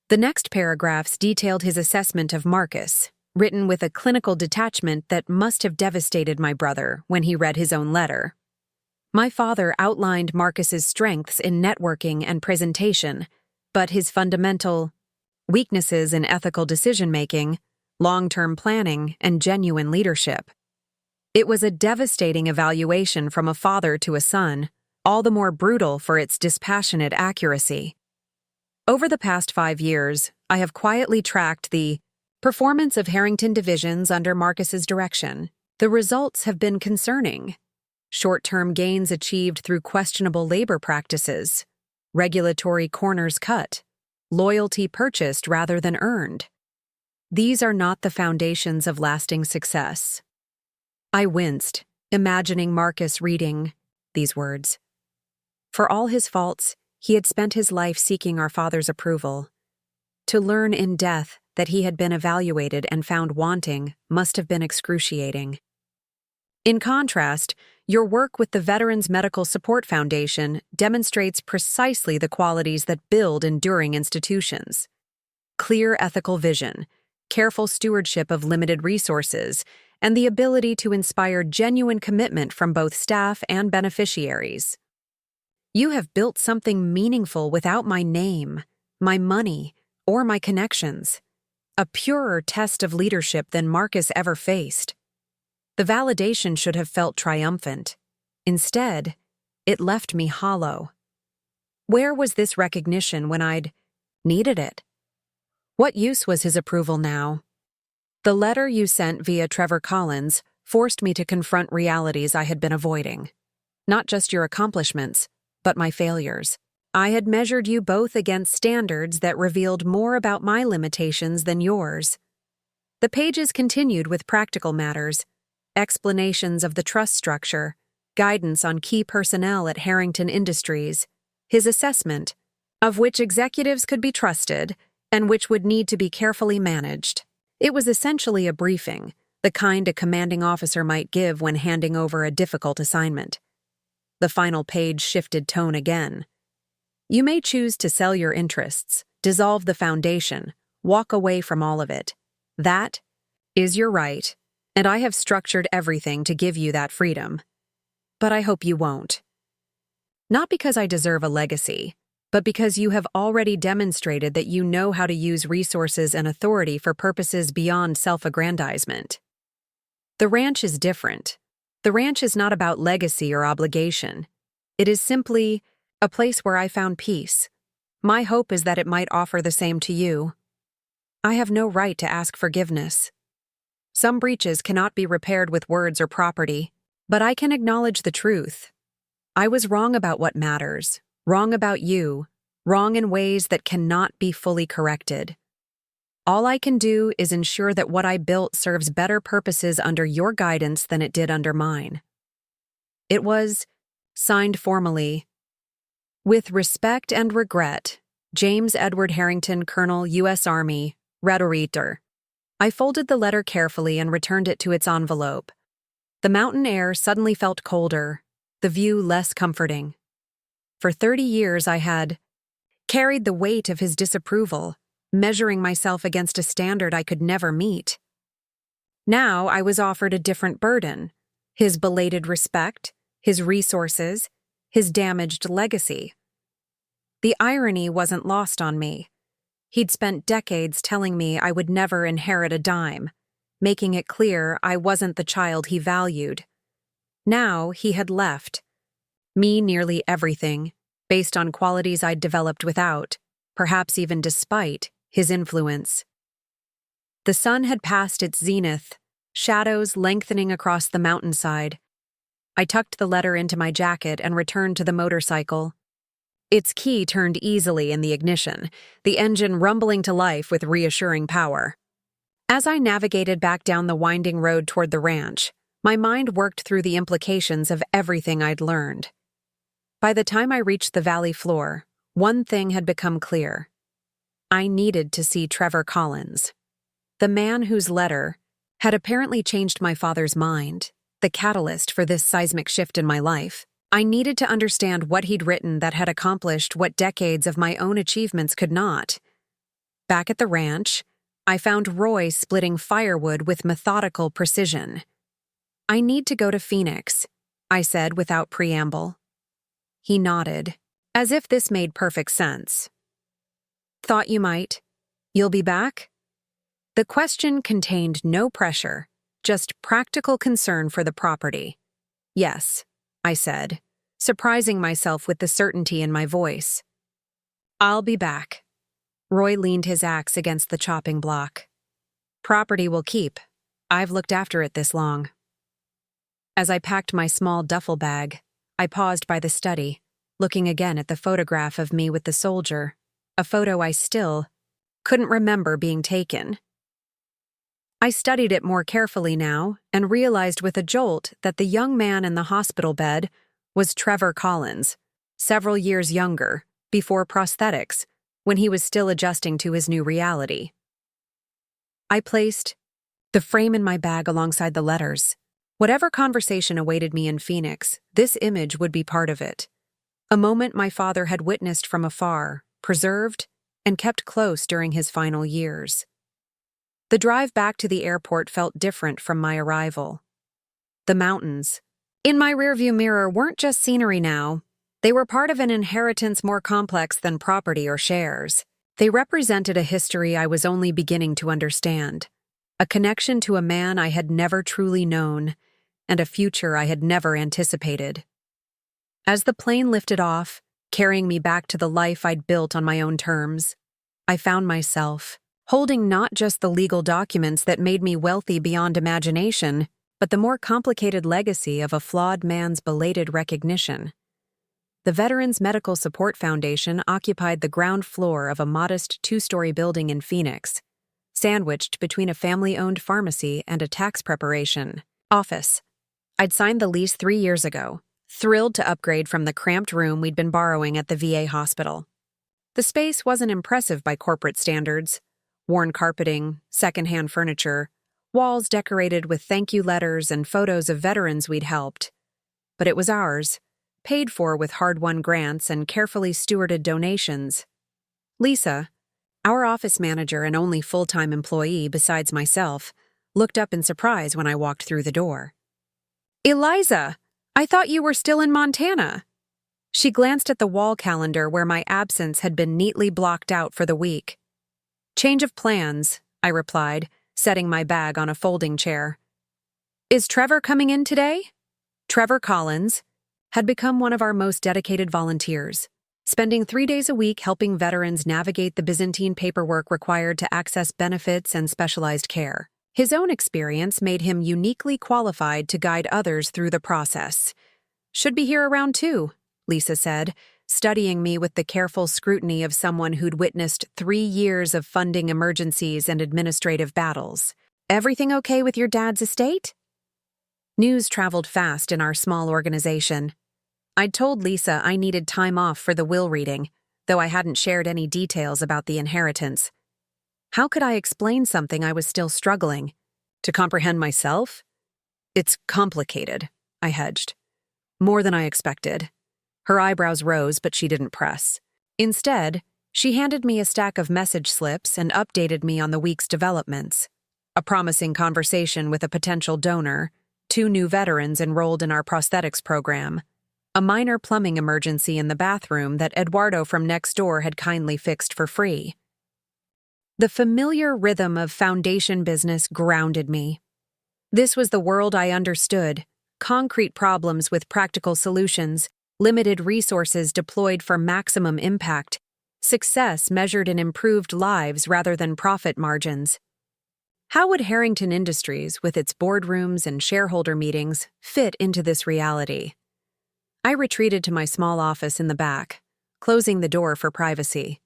The next paragraphs detailed his assessment of Marcus, written with a clinical detachment that must have devastated my brother when he read his own letter. My father outlined Marcus's strengths in networking and presentation, but his fundamental weaknesses in ethical decision-making, long-term planning, and genuine leadership. It was a devastating evaluation from a father to a son, all the more brutal for its dispassionate accuracy. Over the past 5 years, I have quietly tracked the performance of Harrington divisions under Marcus's direction. The results have been concerning. Short-term gains achieved through questionable labor practices, regulatory corners cut, loyalty purchased rather than earned. These are not the foundations of lasting success. I winced, imagining Marcus reading these words. For all his faults, he had spent his life seeking our father's approval. To learn in death that he had been evaluated and found wanting must have been excruciating. In contrast, your work with the Veterans Medical Support Foundation demonstrates precisely the qualities that build enduring institutions. Clear ethical vision, careful stewardship of limited resources, and the ability to inspire genuine commitment from both staff and beneficiaries. You have built something meaningful without my name, my money, or my connections. A purer test of leadership than Marcus ever faced. The validation should have felt triumphant. Instead, it left me hollow. Where was this recognition when I'd needed it? What use was his approval now? The letter you sent via Trevor Collins forced me to confront realities I had been avoiding. Not just your accomplishments, but my failures. I had measured you both against standards that revealed more about my limitations than yours. The pages continued with practical matters, explanations of the trust structure, guidance on key personnel at Harrington Industries, his assessment of which executives could be trusted and which would need to be carefully managed. It was essentially a briefing, the kind a commanding officer might give when handing over a difficult assignment. The final page shifted tone again. You may choose to sell your interests, dissolve the foundation, walk away from all of it. That is your right, and I have structured everything to give you that freedom. But I hope you won't. Not because I deserve a legacy, but because you have already demonstrated that you know how to use resources and authority for purposes beyond self-aggrandizement. The ranch is different. The ranch is not about legacy or obligation. It is simply a place where I found peace. My hope is that it might offer the same to you. I have no right to ask forgiveness. Some breaches cannot be repaired with words or property, but I can acknowledge the truth. I was wrong about what matters, wrong about you, wrong in ways that cannot be fully corrected. All I can do is ensure that what I built serves better purposes under your guidance than it did under mine. It was signed formally, with respect and regret, James Edward Harrington, Colonel, U.S. Army, Recipient. I folded the letter carefully and returned it to its envelope. The mountain air suddenly felt colder, the view less comforting. For 30 years I had carried the weight of his disapproval, measuring myself against a standard I could never meet. Now I was offered a different burden, his belated respect, his resources, his damaged legacy. The irony wasn't lost on me. He'd spent decades telling me I would never inherit a dime, making it clear I wasn't the child he valued. Now he had left me nearly everything, based on qualities I'd developed without, perhaps even despite, his influence. The sun had passed its zenith, shadows lengthening across the mountainside. I tucked the letter into my jacket and returned to the motorcycle. Its key turned easily in the ignition, the engine rumbling to life with reassuring power. As I navigated back down the winding road toward the ranch, my mind worked through the implications of everything I'd learned. By the time I reached the valley floor, one thing had become clear. I needed to see Trevor Collins, the man whose letter had apparently changed my father's mind, the catalyst for this seismic shift in my life. I needed to understand what he'd written that had accomplished what decades of my own achievements could not. Back at the ranch, I found Roy splitting firewood with methodical precision. "I need to go to Phoenix," I said without preamble. He nodded, as if this made perfect sense. "Thought you might. You'll be back?" The question contained no pressure, just practical concern for the property. "Yes," I said, surprising myself with the certainty in my voice. "I'll be back." Roy leaned his axe against the chopping block. "Property will keep. I've looked after it this long." As I packed my small duffel bag, I paused by the study, looking again at the photograph of me with the soldier, a photo I still couldn't remember being taken. I studied it more carefully now and realized with a jolt that the young man in the hospital bed was Trevor Collins, several years younger, before prosthetics, when he was still adjusting to his new reality. I placed the frame in my bag alongside the letters. Whatever conversation awaited me in Phoenix, this image would be part of it. A moment my father had witnessed from afar, preserved, and kept close during his final years. The drive back to the airport felt different from my arrival. The mountains in my rearview mirror weren't just scenery now. They were part of an inheritance more complex than property or shares. They represented a history I was only beginning to understand, a connection to a man I had never truly known, and a future I had never anticipated. As the plane lifted off, carrying me back to the life I'd built on my own terms, I found myself holding not just the legal documents that made me wealthy beyond imagination, but the more complicated legacy of a flawed man's belated recognition. The Veterans Medical Support Foundation occupied the ground floor of a modest two-story building in Phoenix, sandwiched between a family-owned pharmacy and a tax preparation office. I'd signed the lease 3 years ago, thrilled to upgrade from the cramped room we'd been borrowing at the VA hospital. The space wasn't impressive by corporate standards: worn carpeting, secondhand furniture, walls decorated with thank you letters and photos of veterans we'd helped. But it was ours, paid for with hard-won grants and carefully stewarded donations. Lisa, our office manager and only full-time employee besides myself, looked up in surprise when I walked through the door. "Eliza, I thought you were still in Montana." She glanced at the wall calendar where my absence had been neatly blocked out for the week. "Change of plans," I replied, setting my bag on a folding chair. "Is Trevor coming in today?" Trevor Collins had become one of our most dedicated volunteers, spending 3 days a week helping veterans navigate the Byzantine paperwork required to access benefits and specialized care. His own experience made him uniquely qualified to guide others through the process. "Should be here around 2, Lisa said, studying me with the careful scrutiny of someone who'd witnessed 3 years of funding emergencies and administrative battles. "Everything okay with your dad's estate?" News traveled fast in our small organization. I'd told Lisa I needed time off for the will reading, though I hadn't shared any details about the inheritance. How could I explain something I was still struggling to comprehend myself? "It's complicated," I hedged. "More than I expected." Her eyebrows rose, but she didn't press. Instead, she handed me a stack of message slips and updated me on the week's developments: a promising conversation with a potential donor, 2 new veterans enrolled in our prosthetics program, a minor plumbing emergency in the bathroom that Eduardo from next door had kindly fixed for free. The familiar rhythm of foundation business grounded me. This was the world I understood: concrete problems with practical solutions, limited resources deployed for maximum impact, success measured in improved lives rather than profit margins. How would Harrington Industries, with its boardrooms and shareholder meetings, fit into this reality? I retreated to my small office in the back, closing the door for privacy.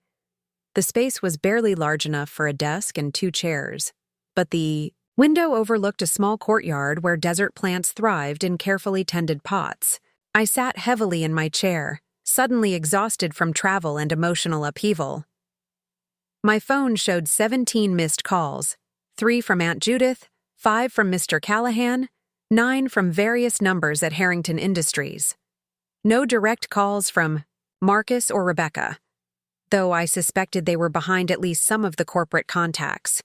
The space was barely large enough for a desk and 2 chairs, but the window overlooked a small courtyard where desert plants thrived in carefully tended pots. I sat heavily in my chair, suddenly exhausted from travel and emotional upheaval. My phone showed 17 missed calls, 3 from Aunt Judith, 5 from Mr. Callahan, 9 from various numbers at Harrington Industries. No direct calls from Marcus or Rebecca. though I suspected they were behind at least some of the corporate contacts.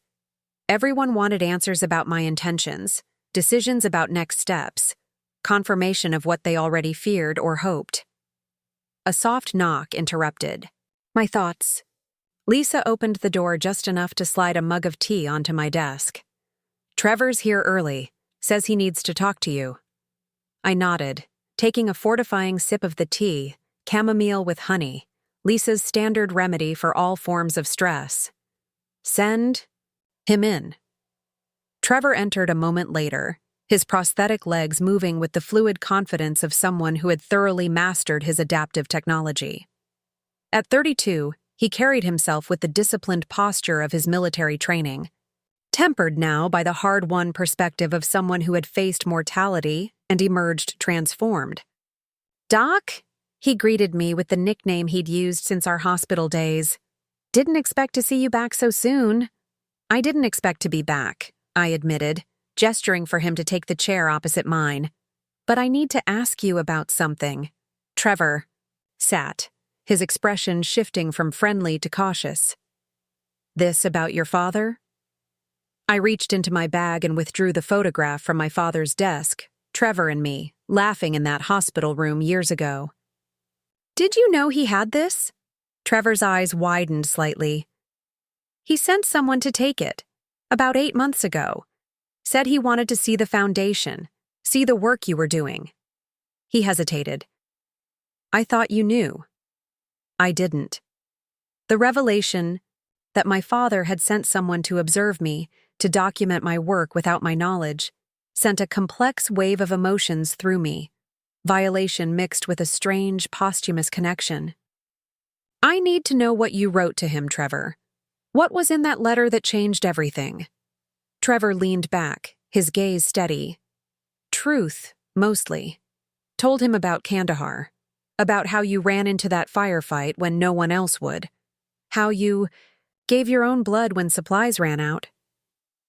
Everyone wanted answers about my intentions, decisions about next steps, confirmation of what they already feared or hoped. A soft knock interrupted my thoughts. Lisa opened the door just enough to slide a mug of tea onto my desk. "Trevor's here early. Says he needs to talk to you." I nodded, taking a fortifying sip of the tea, chamomile with honey, Lisa's standard remedy for all forms of stress. "Send him in." Trevor entered a moment later, his prosthetic legs moving with the fluid confidence of someone who had thoroughly mastered his adaptive technology. At 32, he carried himself with the disciplined posture of his military training, tempered now by the hard-won perspective of someone who had faced mortality and emerged transformed. "Doc?" He greeted me with the nickname he'd used since our hospital days. "Didn't expect to see you back so soon." "I didn't expect to be back," I admitted, gesturing for him to take the chair opposite mine. "But I need to ask you about something." Trevor sat, his expression shifting from friendly to cautious. "This about your father?" I reached into my bag and withdrew the photograph from my father's desk, Trevor and me, laughing in that hospital room years ago. "Did you know he had this?" Trevor's eyes widened slightly. "He sent someone to take it, about 8 months ago. Said he wanted to see the foundation, see the work you were doing." He hesitated. "I thought you knew." I didn't. The revelation that my father had sent someone to observe me, to document my work without my knowledge, sent a complex wave of emotions through me, violation mixed with a strange, posthumous connection. "I need to know what you wrote to him, Trevor. What was in that letter that changed everything?" Trevor leaned back, his gaze steady. "Truth, mostly. Told him about Kandahar, about how you ran into that firefight when no one else would, how you gave your own blood when supplies ran out."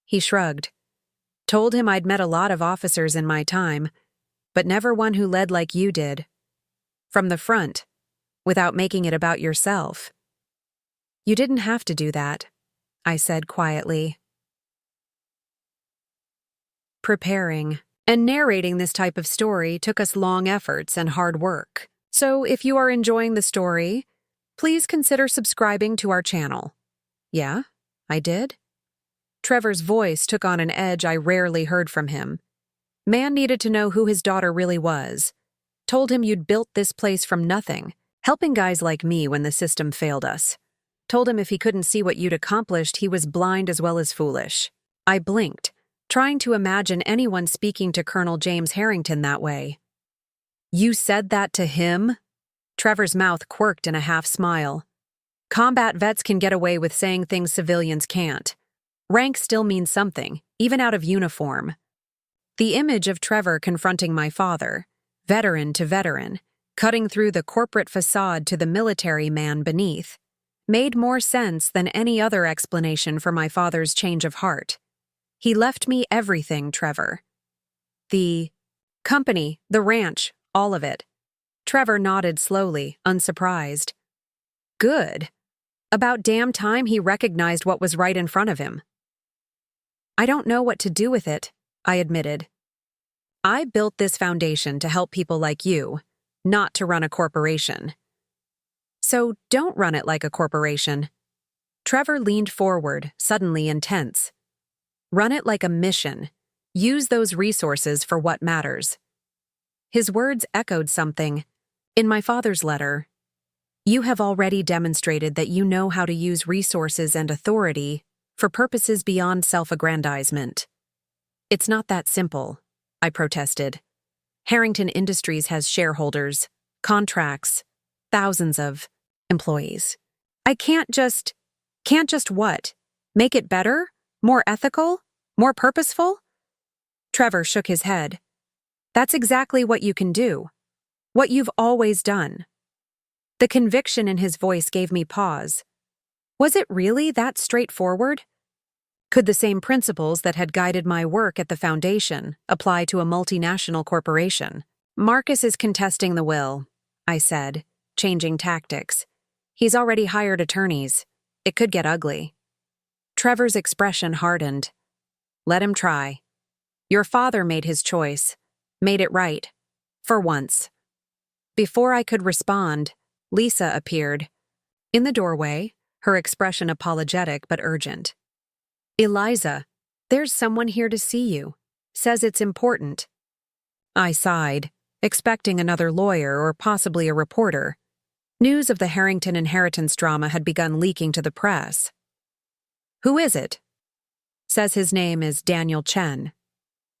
He shrugged. "Told him I'd met a lot of officers in my time, but never one who led like you did. From the front, without making it about yourself." "You didn't have to do that," I said quietly. Preparing and narrating this type of story took us long efforts and hard work. So if you are enjoying the story, please consider subscribing to our channel. "Yeah, I did?" Trevor's voice took on an edge I rarely heard from him. Man needed to know who his daughter really was. Told him you'd built this place from nothing, helping guys like me when the system failed us. Told him if he couldn't see what you'd accomplished, he was blind as well as foolish. I blinked, trying to imagine anyone speaking to Colonel James Harrington that way. "You said that to him?" Trevor's mouth quirked in a half-smile. "Combat vets can get away with saying things civilians can't. Rank still means something, even out of uniform." The image of Trevor confronting my father, veteran to veteran, cutting through the corporate facade to the military man beneath, made more sense than any other explanation for my father's change of heart. He left me everything, Trevor. The company, the ranch, all of it. Trevor nodded slowly, unsurprised. Good. About damn time he recognized what was right in front of him. "I don't know what to do with it," I admitted. "I built this foundation to help people like you, not to run a corporation." "So don't run it like a corporation." Trevor leaned forward, suddenly intense. "Run it like a mission. Use those resources for what matters." His words echoed something. In my father's letter, "You have already demonstrated that you know how to use resources and authority for purposes beyond self-aggrandizement." "It's not that simple," I protested. "Harrington Industries has shareholders, contracts, thousands of employees. I can't just what? Make it better? More ethical? More purposeful?" Trevor shook his head. "That's exactly what you can do. What you've always done." The conviction in his voice gave me pause. Was it really that straightforward? Could the same principles that had guided my work at the foundation apply to a multinational corporation? "Marcus is contesting the will," I said, changing tactics. He's already hired attorneys. It could get ugly. Trevor's expression hardened. Let him try. Your father made his choice. Made it right. For once. Before I could respond, Lisa appeared. In the doorway, her expression apologetic but urgent. Eliza, there's someone here to see you. Says it's important. I sighed, expecting another lawyer or possibly a reporter. News of the Harrington inheritance drama had begun leaking to the press. Who is it? Says his name is Daniel Chen.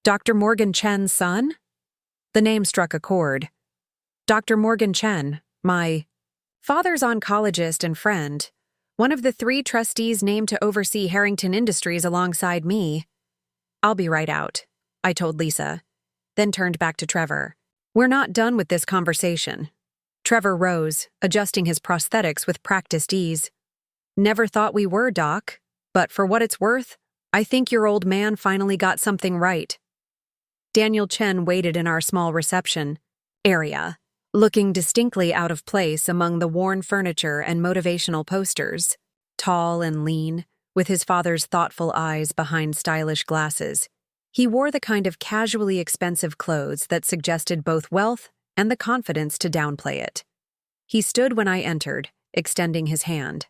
Dr. Morgan Chen's son? The name struck a chord. Dr. Morgan Chen, my father's oncologist and friend, one of the 3 trustees named to oversee Harrington Industries alongside me. I'll be right out, I told Lisa, then turned back to Trevor. We're not done with this conversation. Trevor rose, adjusting his prosthetics with practiced ease. Never thought we were, Doc, but for what it's worth, I think your old man finally got something right. Daniel Chen waited in our small reception area, looking distinctly out of place among the worn furniture and motivational posters. Tall and lean, with his father's thoughtful eyes behind stylish glasses, he wore the kind of casually expensive clothes that suggested both wealth and the confidence to downplay it. He stood when I entered, extending his hand.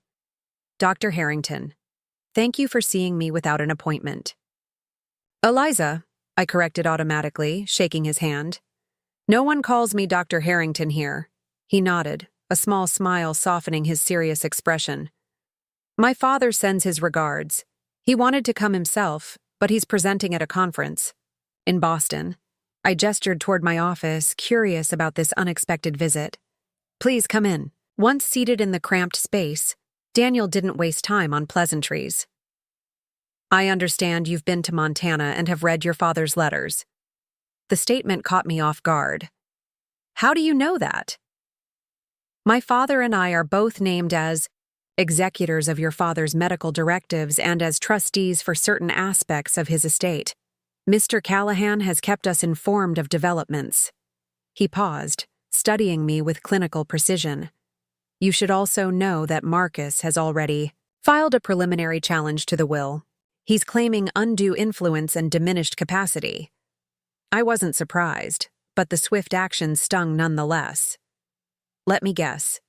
Dr. Harrington, thank you for seeing me without an appointment. Eliza, I corrected automatically, shaking his hand. No one calls me Dr. Harrington here. He nodded, a small smile softening his serious expression. My father sends his regards. He wanted to come himself, but he's presenting at a conference. In Boston. I gestured toward my office, curious about this unexpected visit. Please come in. Once seated in the cramped space, Daniel didn't waste time on pleasantries. I understand you've been to Montana and have read your father's letters. The statement caught me off guard. How do you know that? My father and I are both named as executors of your father's medical directives and as trustees for certain aspects of his estate. Mr. Callahan has kept us informed of developments. He paused, studying me with clinical precision. You should also know that Marcus has already filed a preliminary challenge to the will. He's claiming undue influence and diminished capacity. I wasn't surprised, but the swift action stung nonetheless. Let me guess.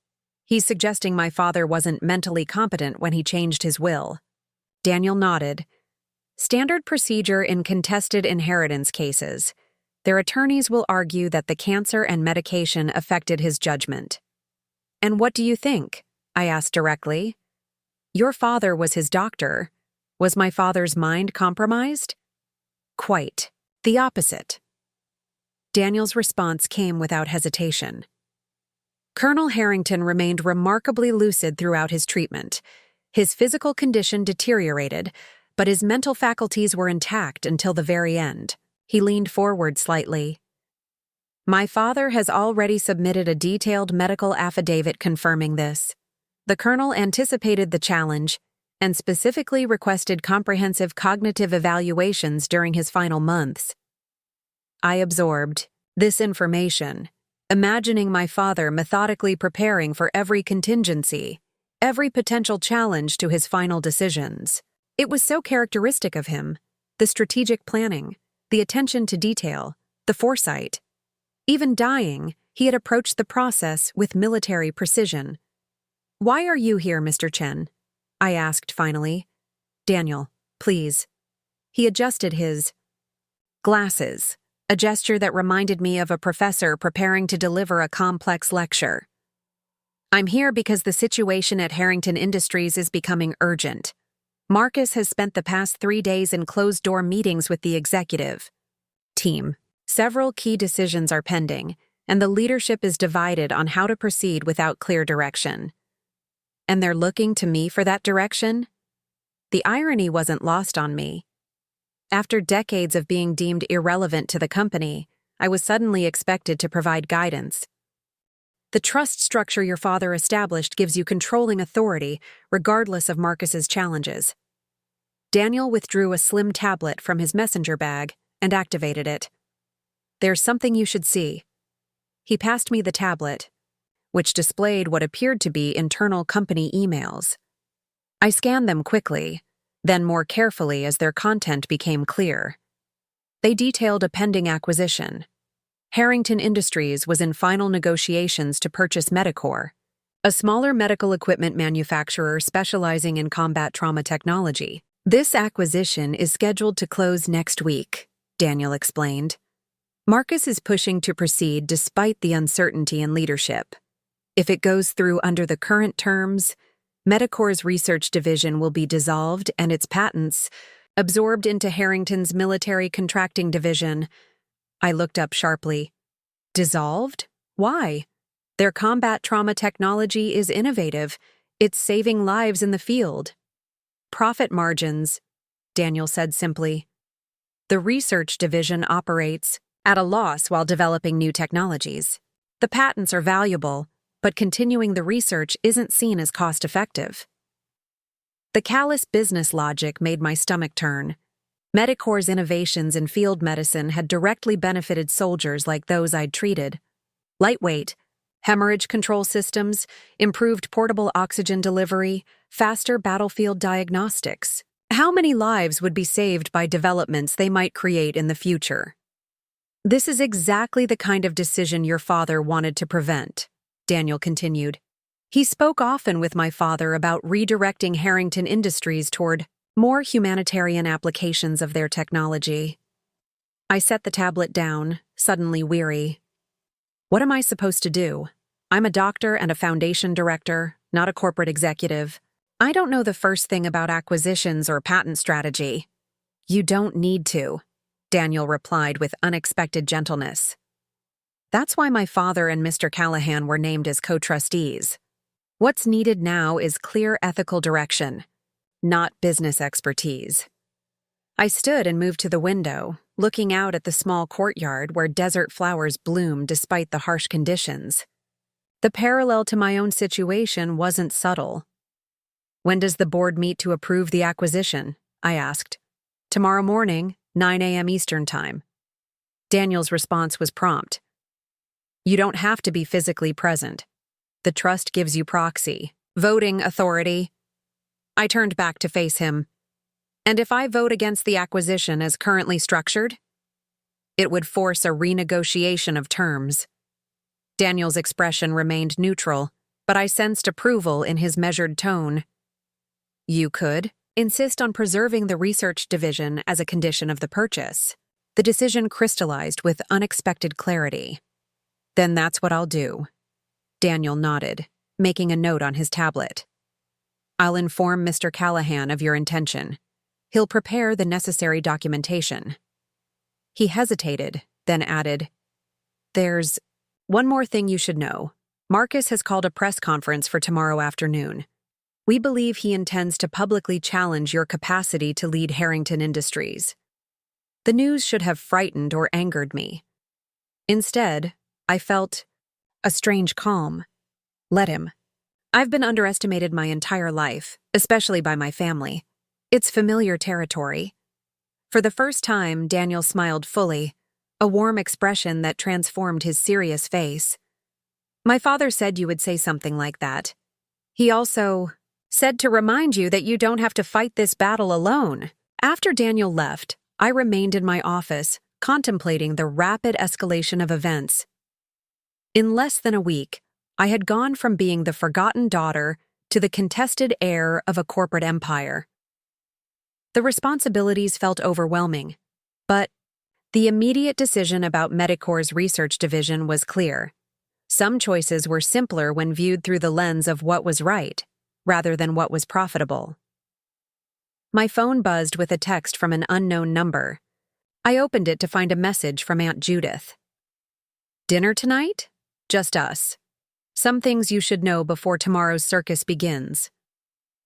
He's suggesting my father wasn't mentally competent when he changed his will. Daniel nodded. Standard procedure in contested inheritance cases. Their attorneys will argue that the cancer and medication affected his judgment. And what do you think? I asked directly. Your father was his doctor. Was my father's mind compromised? Quite. The opposite. Daniel's response came without hesitation. Colonel Harrington remained remarkably lucid throughout his treatment. His physical condition deteriorated, but his mental faculties were intact until the very end. He leaned forward slightly. My father has already submitted a detailed medical affidavit confirming this. The colonel anticipated the challenge and specifically requested comprehensive cognitive evaluations during his final months. I absorbed this information, imagining my father methodically preparing for every contingency, every potential challenge to his final decisions. It was so characteristic of him, the strategic planning, the attention to detail, the foresight. Even dying, he had approached the process with military precision. Why are you here, Mr. Chen? I asked finally. Daniel, please. He adjusted his glasses, a gesture that reminded me of a professor preparing to deliver a complex lecture. I'm here because the situation at Harrington Industries is becoming urgent. Marcus has spent the past 3 days in closed-door meetings with the executive team. Several key decisions are pending, and the leadership is divided on how to proceed without clear direction. And they're looking to me for that direction? The irony wasn't lost on me. After decades of being deemed irrelevant to the company, I was suddenly expected to provide guidance. The trust structure your father established gives you controlling authority, regardless of Marcus's challenges. Daniel withdrew a slim tablet from his messenger bag and activated it. There's something you should see. He passed me the tablet. which displayed what appeared to be internal company emails. I scanned them quickly, then more carefully as their content became clear. They detailed a pending acquisition. Harrington Industries was in final negotiations to purchase Medicor, a smaller medical equipment manufacturer specializing in combat trauma technology. This acquisition is scheduled to close next week, Daniel explained. Marcus is pushing to proceed despite the uncertainty in leadership. If it goes through under the current terms, Medicor's research division will be dissolved and its patents absorbed into Harrington's military contracting division. I looked up sharply. Dissolved? Why? Their combat trauma technology is innovative. It's saving lives in the field. Profit margins, Daniel said simply. The research division operates at a loss while developing new technologies. The patents are valuable, but continuing the research isn't seen as cost-effective. The callous business logic made my stomach turn. Medicor's innovations in field medicine had directly benefited soldiers like those I'd treated. Lightweight, hemorrhage control systems, improved portable oxygen delivery, faster battlefield diagnostics. How many lives would be saved by developments they might create in the future? This is exactly the kind of decision your father wanted to prevent, Daniel continued. He spoke often with my father about redirecting Harrington Industries toward more humanitarian applications of their technology. I set the tablet down, suddenly weary. What am I supposed to do? I'm a doctor and a foundation director, not a corporate executive. I don't know the first thing about acquisitions or patent strategy. You don't need to, Daniel replied with unexpected gentleness. That's why my father and Mr. Callahan were named as co-trustees. What's needed now is clear ethical direction, not business expertise. I stood and moved to the window, looking out at the small courtyard where desert flowers bloomed despite the harsh conditions. The parallel to my own situation wasn't subtle. When does the board meet to approve the acquisition? I asked. Tomorrow morning, 9 a.m. Eastern Time. Daniel's response was prompt. You don't have to be physically present. The trust gives you proxy, voting authority. I turned back to face him. And if I vote against the acquisition as currently structured? It would force a renegotiation of terms. Daniel's expression remained neutral, but I sensed approval in his measured tone. You could insist on preserving the research division as a condition of the purchase. The decision crystallized with unexpected clarity. Then that's what I'll do. Daniel nodded, making a note on his tablet. I'll inform Mr. Callahan of your intention. He'll prepare the necessary documentation. He hesitated, then added, There's one more thing you should know. Marcus has called a press conference for tomorrow afternoon. We believe he intends to publicly challenge your capacity to lead Harrington Industries. The news should have frightened or angered me. Instead, I felt a strange calm. Let him. I've been underestimated my entire life, especially by my family. It's familiar territory. For the first time, Daniel smiled fully, a warm expression that transformed his serious face. My father said you would say something like that. He also said to remind you that you don't have to fight this battle alone. After Daniel left, I remained in my office, contemplating the rapid escalation of events. In less than a week, I had gone from being the forgotten daughter to the contested heir of a corporate empire. The responsibilities felt overwhelming, but the immediate decision about Medicor's research division was clear. Some choices were simpler when viewed through the lens of what was right, rather than what was profitable. My phone buzzed with a text from an unknown number. I opened it to find a message from Aunt Judith. Dinner tonight? Just us. Some things you should know before tomorrow's circus begins.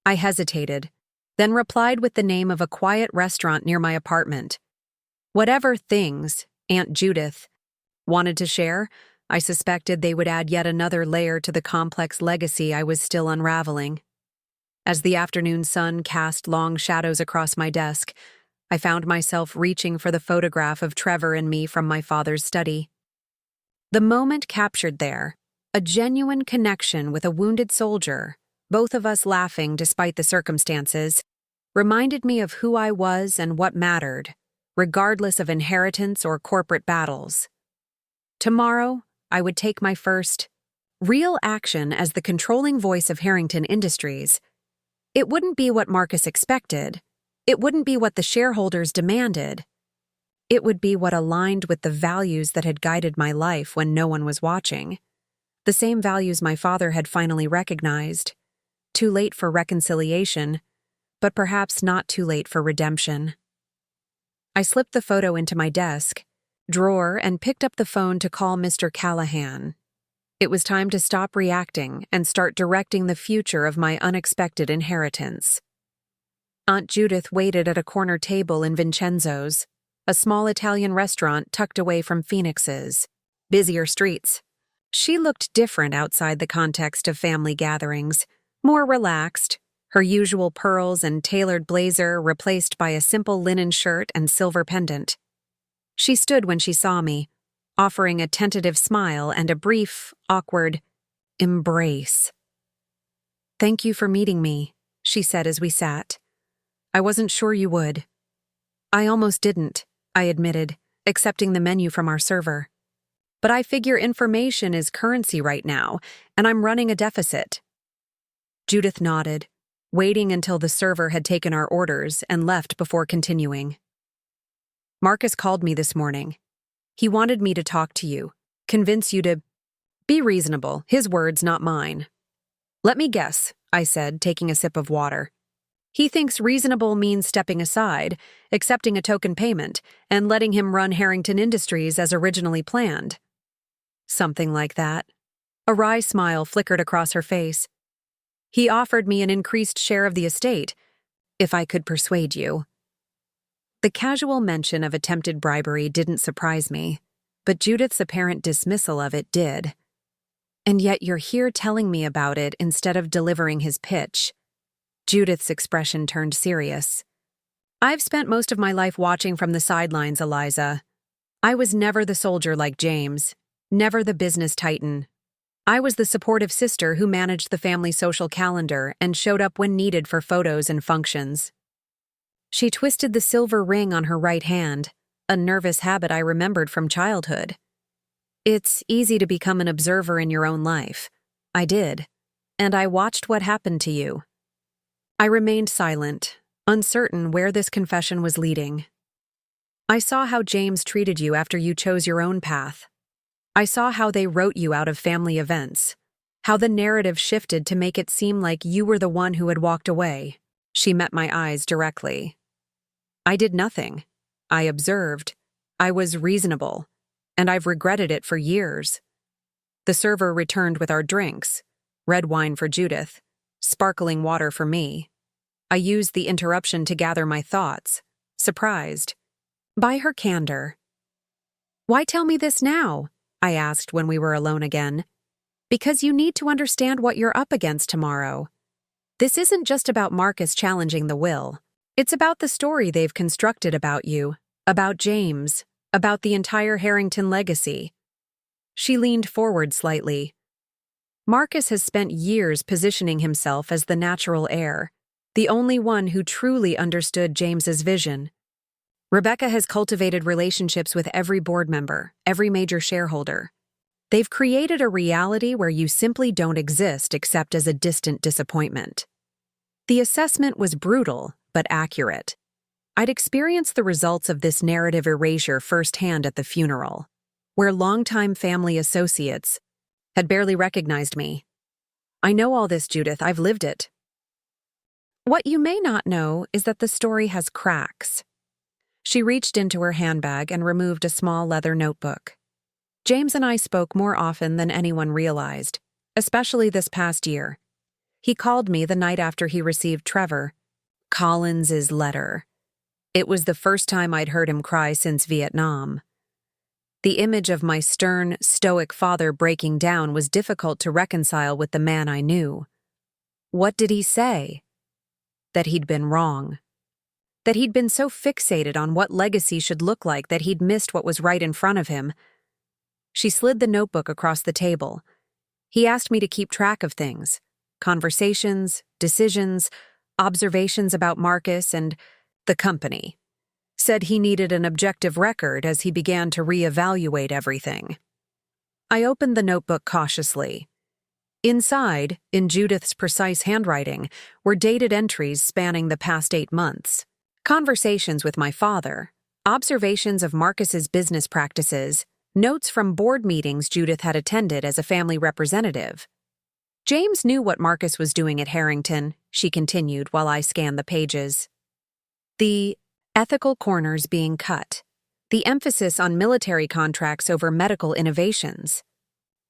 I hesitated, then replied with the name of a quiet restaurant near my apartment. Whatever things Aunt Judith wanted to share, I suspected they would add yet another layer to the complex legacy I was still unraveling. As the afternoon sun cast long shadows across my desk, I found myself reaching for the photograph of Trevor and me from my father's study. The moment captured there, A genuine connection with a wounded soldier, both of us laughing despite the circumstances, reminded me of who I was and what mattered, regardless of inheritance or corporate battles. Tomorrow, I would take my first real action as the controlling voice of Harrington Industries. It wouldn't be what Marcus expected. It wouldn't be what the shareholders demanded. It would be what aligned with the values that had guided my life when no one was watching. The same values my father had finally recognized. Too late for reconciliation, but perhaps not too late for redemption. I slipped the photo into my desk drawer and picked up the phone to call Mr. Callahan. It was time to stop reacting and start directing the future of my unexpected inheritance. Aunt Judith waited at a corner table in Vincenzo's, a small Italian restaurant tucked away from Phoenix's busier streets. She looked different outside the context of family gatherings, more relaxed, her usual pearls and tailored blazer replaced by a simple linen shirt and silver pendant. She stood when she saw me, offering a tentative smile and a brief, awkward embrace. "Thank you for meeting me," she said as we sat. "I wasn't sure you would." "I almost didn't," I admitted, accepting the menu from our server. "But I figure information is currency right now, and I'm running a deficit." Judith nodded, waiting until the server had taken our orders and left before continuing. "Marcus called me this morning. He wanted me to talk to you, convince you to be reasonable, his words, not mine." "Let me guess," I said, taking a sip of water. "He thinks reasonable means stepping aside, accepting a token payment, and letting him run Harrington Industries as originally planned." "Something like that." A wry smile flickered across her face. "He offered me an increased share of the estate, if I could persuade you." The casual mention of attempted bribery didn't surprise me, but Judith's apparent dismissal of it did. "And yet you're here telling me about it instead of delivering his pitch." Judith's expression turned serious. "I've spent most of my life watching from the sidelines, Eliza. I was never the soldier like James, never the business titan. I was the supportive sister who managed the family social calendar and showed up when needed for photos and functions." She twisted the silver ring on her right hand, a nervous habit I remembered from childhood. "It's easy to become an observer in your own life. I did, and I watched what happened to you." I remained silent, uncertain where this confession was leading. "I saw how James treated you after you chose your own path. I saw how they wrote you out of family events, how the narrative shifted to make it seem like you were the one who had walked away." She met my eyes directly. "I did nothing. I observed. I was reasonable, and I've regretted it for years." The server returned with our drinks, red wine for Judith, sparkling water for me. I used the interruption to gather my thoughts, surprised by her candor. "Why tell me this now?" I asked when we were alone again. "Because you need to understand what you're up against tomorrow. This isn't just about Marcus challenging the will. It's about the story they've constructed about you, about James, about the entire Harrington legacy." She leaned forward slightly. "Marcus has spent years positioning himself as the natural heir, the only one who truly understood James's vision. Rebecca has cultivated relationships with every board member, every major shareholder. They've created a reality where you simply don't exist except as a distant disappointment." The assessment was brutal, but accurate. I'd experienced the results of this narrative erasure firsthand at the funeral, where longtime family associates had barely recognized me. "I know all this, Judith. I've lived it." "What you may not know is that the story has cracks." She reached into her handbag and removed a small leather notebook. "James and I spoke more often than anyone realized, especially this past year. He called me the night after he received Trevor Collins's letter. It was the first time I'd heard him cry since Vietnam. The image of my stern, stoic father breaking down was difficult to reconcile with the man I knew. What did he say? That he'd been wrong. That he'd been so fixated on what legacy should look like that he'd missed what was right in front of him. She slid the notebook across the table. He asked me to keep track of things, conversations, decisions, observations about Marcus and the company. Said he needed an objective record as he began to reevaluate everything. I opened the notebook cautiously. Inside, in Judith's precise handwriting, were dated entries spanning the past 8 months. Conversations with my father, observations of Marcus's business practices, notes from board meetings Judith had attended as a family representative. James knew what Marcus was doing at Harrington, she continued while I scanned the pages. The ethical corners being cut, the emphasis on military contracts over medical innovations,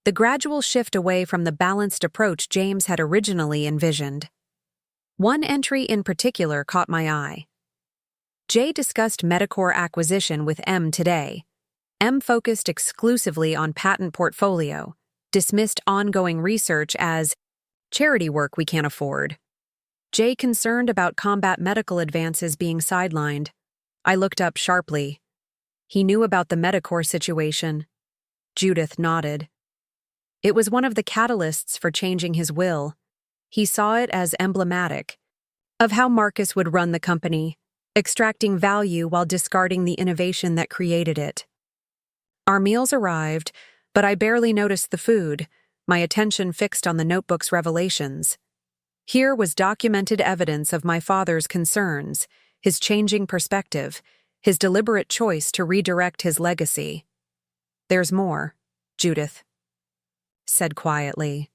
the gradual shift away from the balanced approach James had originally envisioned. One entry in particular caught my eye. J discussed Medicor acquisition with M today. M focused exclusively on patent portfolio, dismissed ongoing research as charity work we can't afford. J concerned about combat medical advances being sidelined. I looked up sharply. He knew about the Medicor situation. Judith nodded. It was one of the catalysts for changing his will. He saw it as emblematic of how Marcus would run the company, extracting value while discarding the innovation that created it. Our meals arrived, but I barely noticed the food, my attention fixed on the notebook's revelations. Here was documented evidence of my father's concerns, his changing perspective, his deliberate choice to redirect his legacy. "There's more," Judith said quietly.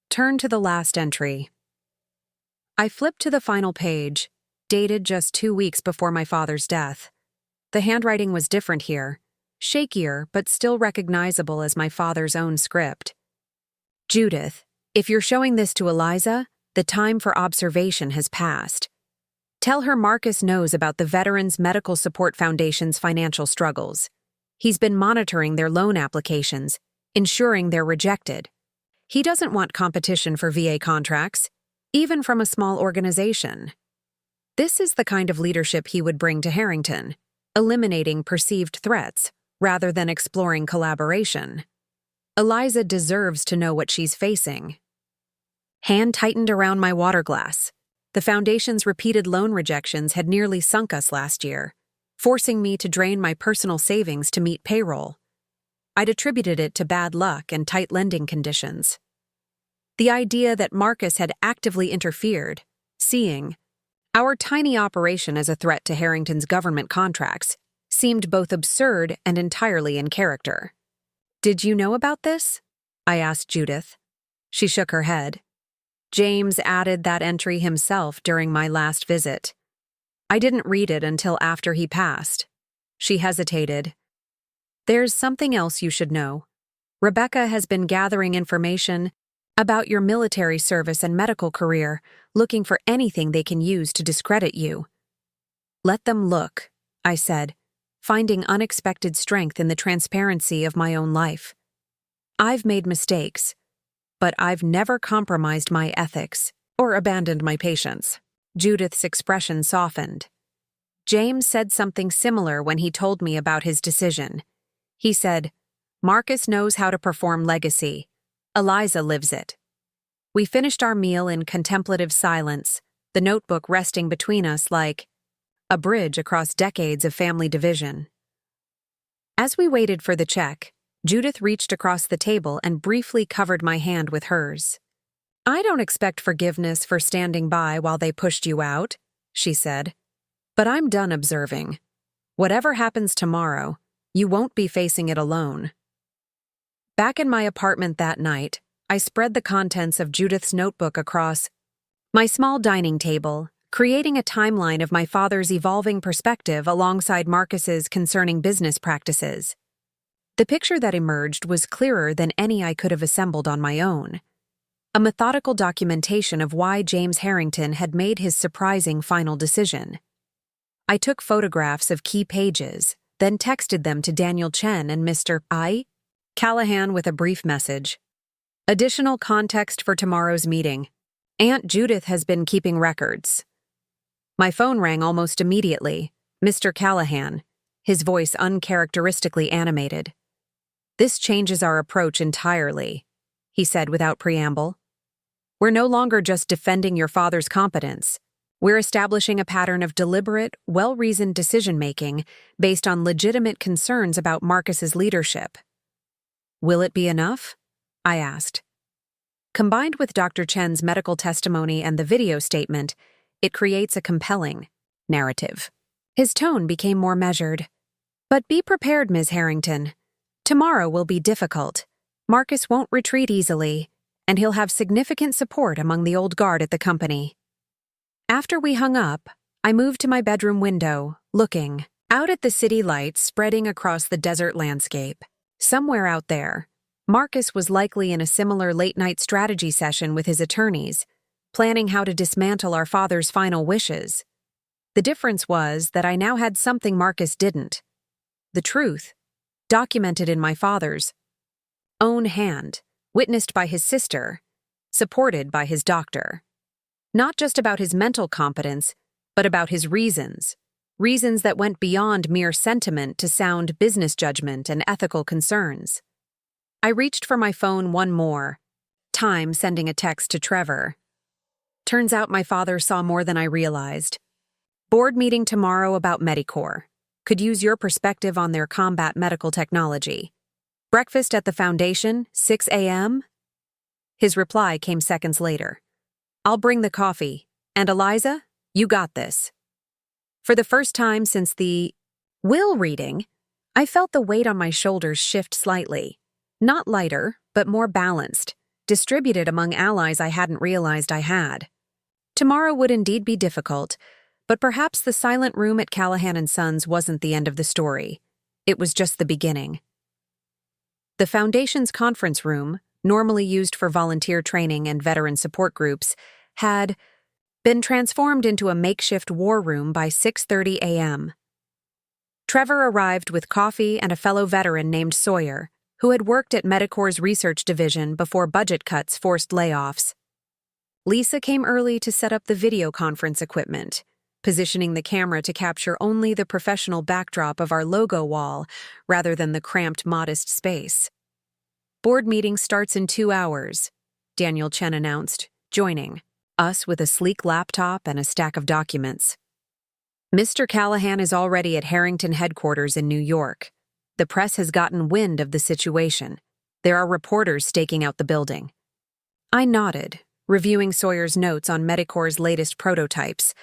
"Turn to the last entry." I flipped to the final page, dated just 2 weeks before my father's death. The handwriting was different here, shakier but still recognizable as my father's own script. "Judith, if you're showing this to Eliza, the time for observation has passed. Tell her Marcus knows about the Veterans Medical Support Foundation's financial struggles. He's been monitoring their loan applications, ensuring they're rejected. He doesn't want competition for VA contracts, even from a small organization. This is the kind of leadership he would bring to Harrington, eliminating perceived threats rather than exploring collaboration. Eliza deserves to know what she's facing." Hand tightened around my water glass. The foundation's repeated loan rejections had nearly sunk us last year, forcing me to drain my personal savings to meet payroll. I'd attributed it to bad luck and tight lending conditions. The idea that Marcus had actively interfered, seeing our tiny operation as a threat to Harrington's government contracts, seemed both absurd and entirely in character. "Did you know about this?" I asked Judith. She shook her head. "James added that entry himself during my last visit. I didn't read it until after he passed." She hesitated. "There's something else you should know. Rebecca has been gathering information about your military service and medical career, looking for anything they can use to discredit you." "Let them look," I said, finding unexpected strength in the transparency of my own life. "I've made mistakes, but I've never compromised my ethics or abandoned my patients." Judith's expression softened. "James said something similar when he told me about his decision. He said, 'Marcus knows how to perform legacy. Eliza lives it.'" We finished our meal in contemplative silence, the notebook resting between us like a bridge across decades of family division. As we waited for the check, Judith reached across the table and briefly covered my hand with hers. "I don't expect forgiveness for standing by while they pushed you out," she said. "But I'm done observing. Whatever happens tomorrow, you won't be facing it alone." Back in my apartment that night, I spread the contents of Judith's notebook across my small dining table, creating a timeline of my father's evolving perspective alongside Marcus's concerning business practices. The picture that emerged was clearer than any I could have assembled on my own. A methodical documentation of why James Harrington had made his surprising final decision. I took photographs of key pages, then texted them to Daniel Chen and Mr. I. Callahan with a brief message. "Additional context for tomorrow's meeting. Aunt Judith has been keeping records." My phone rang almost immediately. Mr. Callahan, his voice uncharacteristically animated. "This changes our approach entirely," he said without preamble. We're no longer just defending your father's competence. We're establishing a pattern of deliberate, well-reasoned decision-making based on legitimate concerns about Marcus's leadership. Will it be enough? I asked. Combined with Dr. Chen's medical testimony and the video statement, it creates a compelling narrative. His tone became more measured. But be prepared, Ms. Harrington. Tomorrow will be difficult. Marcus won't retreat easily, and he'll have significant support among the old guard at the company. After we hung up, I moved to my bedroom window, looking out at the city lights spreading across the desert landscape. Somewhere out there, Marcus was likely in a similar late-night strategy session with his attorneys, planning how to dismantle our father's final wishes. The difference was that I now had something Marcus didn't. The truth, documented in my father's own hand, witnessed by his sister, supported by his doctor. Not just about his mental competence, but about his reasons that went beyond mere sentiment to sound business judgment and ethical concerns. I reached for my phone one more time, sending a text to Trevor. Turns out my father saw more than I realized. Board meeting tomorrow about Medicorps. Could use your perspective on their combat medical technology. Breakfast at the Foundation, 6 a.m.? His reply came seconds later. I'll bring the coffee. And Eliza, you got this. For the first time since the will reading, I felt the weight on my shoulders shift slightly. Not lighter, but more balanced, distributed among allies I hadn't realized I had. Tomorrow would indeed be difficult, but perhaps the silent room at Callahan & Sons wasn't the end of the story. It was just the beginning. The Foundation's conference room, normally used for volunteer training and veteran support groups, had been transformed into a makeshift war room by 6:30 a.m. Trevor arrived with coffee and a fellow veteran named Sawyer, who had worked at Medicorps' research division before budget cuts forced layoffs. Lisa came early to set up the video conference equipment, positioning the camera to capture only the professional backdrop of our logo wall rather than the cramped, modest space. Board meeting starts in 2 hours, Daniel Chen announced, joining us with a sleek laptop and a stack of documents. Mr. Callahan is already at Harrington headquarters in New York. The press has gotten wind of the situation. There are reporters staking out the building. I nodded, reviewing Sawyer's notes on Medicorps' latest prototypes,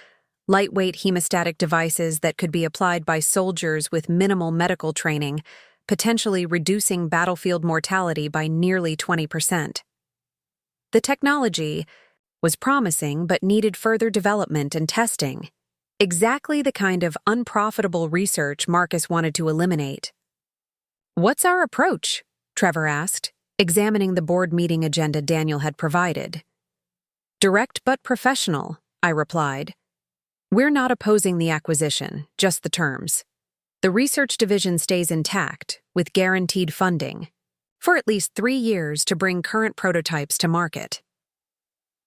lightweight hemostatic devices that could be applied by soldiers with minimal medical training, potentially reducing battlefield mortality by nearly 20%. The technology was promising but needed further development and testing, exactly the kind of unprofitable research Marcus wanted to eliminate. What's our approach? Trevor asked, examining the board meeting agenda Daniel had provided. Direct but professional, I replied. We're not opposing the acquisition, just the terms. The research division stays intact, with guaranteed funding, for at least 3 years to bring current prototypes to market.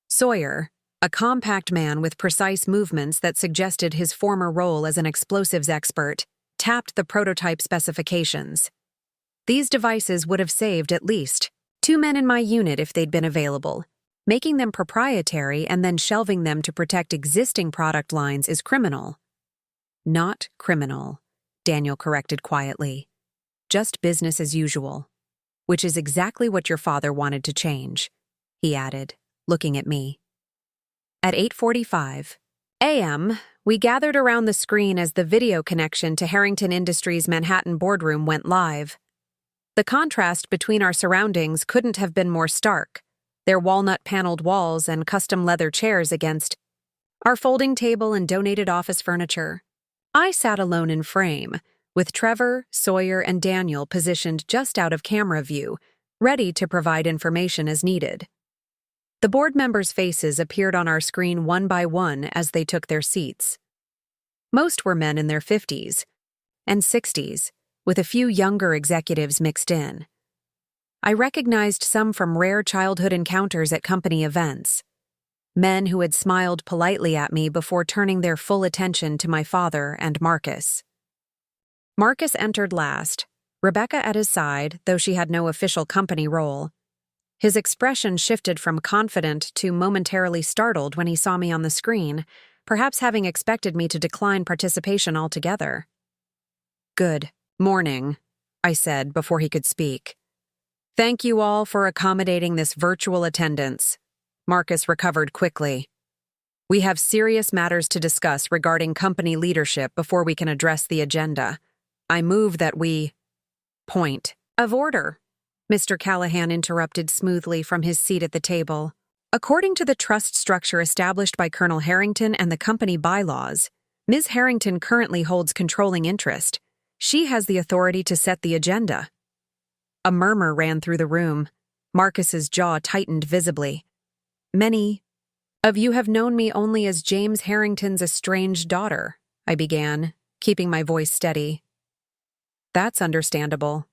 Sawyer, a compact man with precise movements that suggested his former role as an explosives expert, tapped the prototype specifications. These devices would have saved at least 2 men in my unit if they'd been available. Making them proprietary and then shelving them to protect existing product lines is criminal. Not criminal, Daniel corrected quietly. Just business as usual, which is exactly what your father wanted to change, he added, looking at me. At 8:45 a.m., we gathered around the screen as the video connection to Harrington Industries' Manhattan boardroom went live. The contrast between our surroundings couldn't have been more stark. Their walnut-paneled walls and custom leather chairs against our folding table and donated office furniture. I sat alone in frame, with Trevor, Sawyer, and Daniel positioned just out of camera view, ready to provide information as needed. The board members' faces appeared on our screen one by one as they took their seats. Most were men in their 50s and 60s, with a few younger executives mixed in. I recognized some from rare childhood encounters at company events. Men who had smiled politely at me before turning their full attention to my father and Marcus. Marcus entered last, Rebecca at his side, though she had no official company role. His expression shifted from confident to momentarily startled when he saw me on the screen, perhaps having expected me to decline participation altogether. "Good morning," I said before he could speak. "Thank you all for accommodating this virtual attendance." Marcus recovered quickly. "We have serious matters to discuss regarding company leadership before we can address the agenda. I move that we—" "Point of order," Mr. Callahan interrupted smoothly from his seat at the table. "According to the trust structure established by Colonel Harrington and the company bylaws, Ms. Harrington currently holds controlling interest. She has the authority to set the agenda." A murmur ran through the room. Marcus's jaw tightened visibly. "Many of you have known me only as James Harrington's estranged daughter," I began, keeping my voice steady. "That's understandable.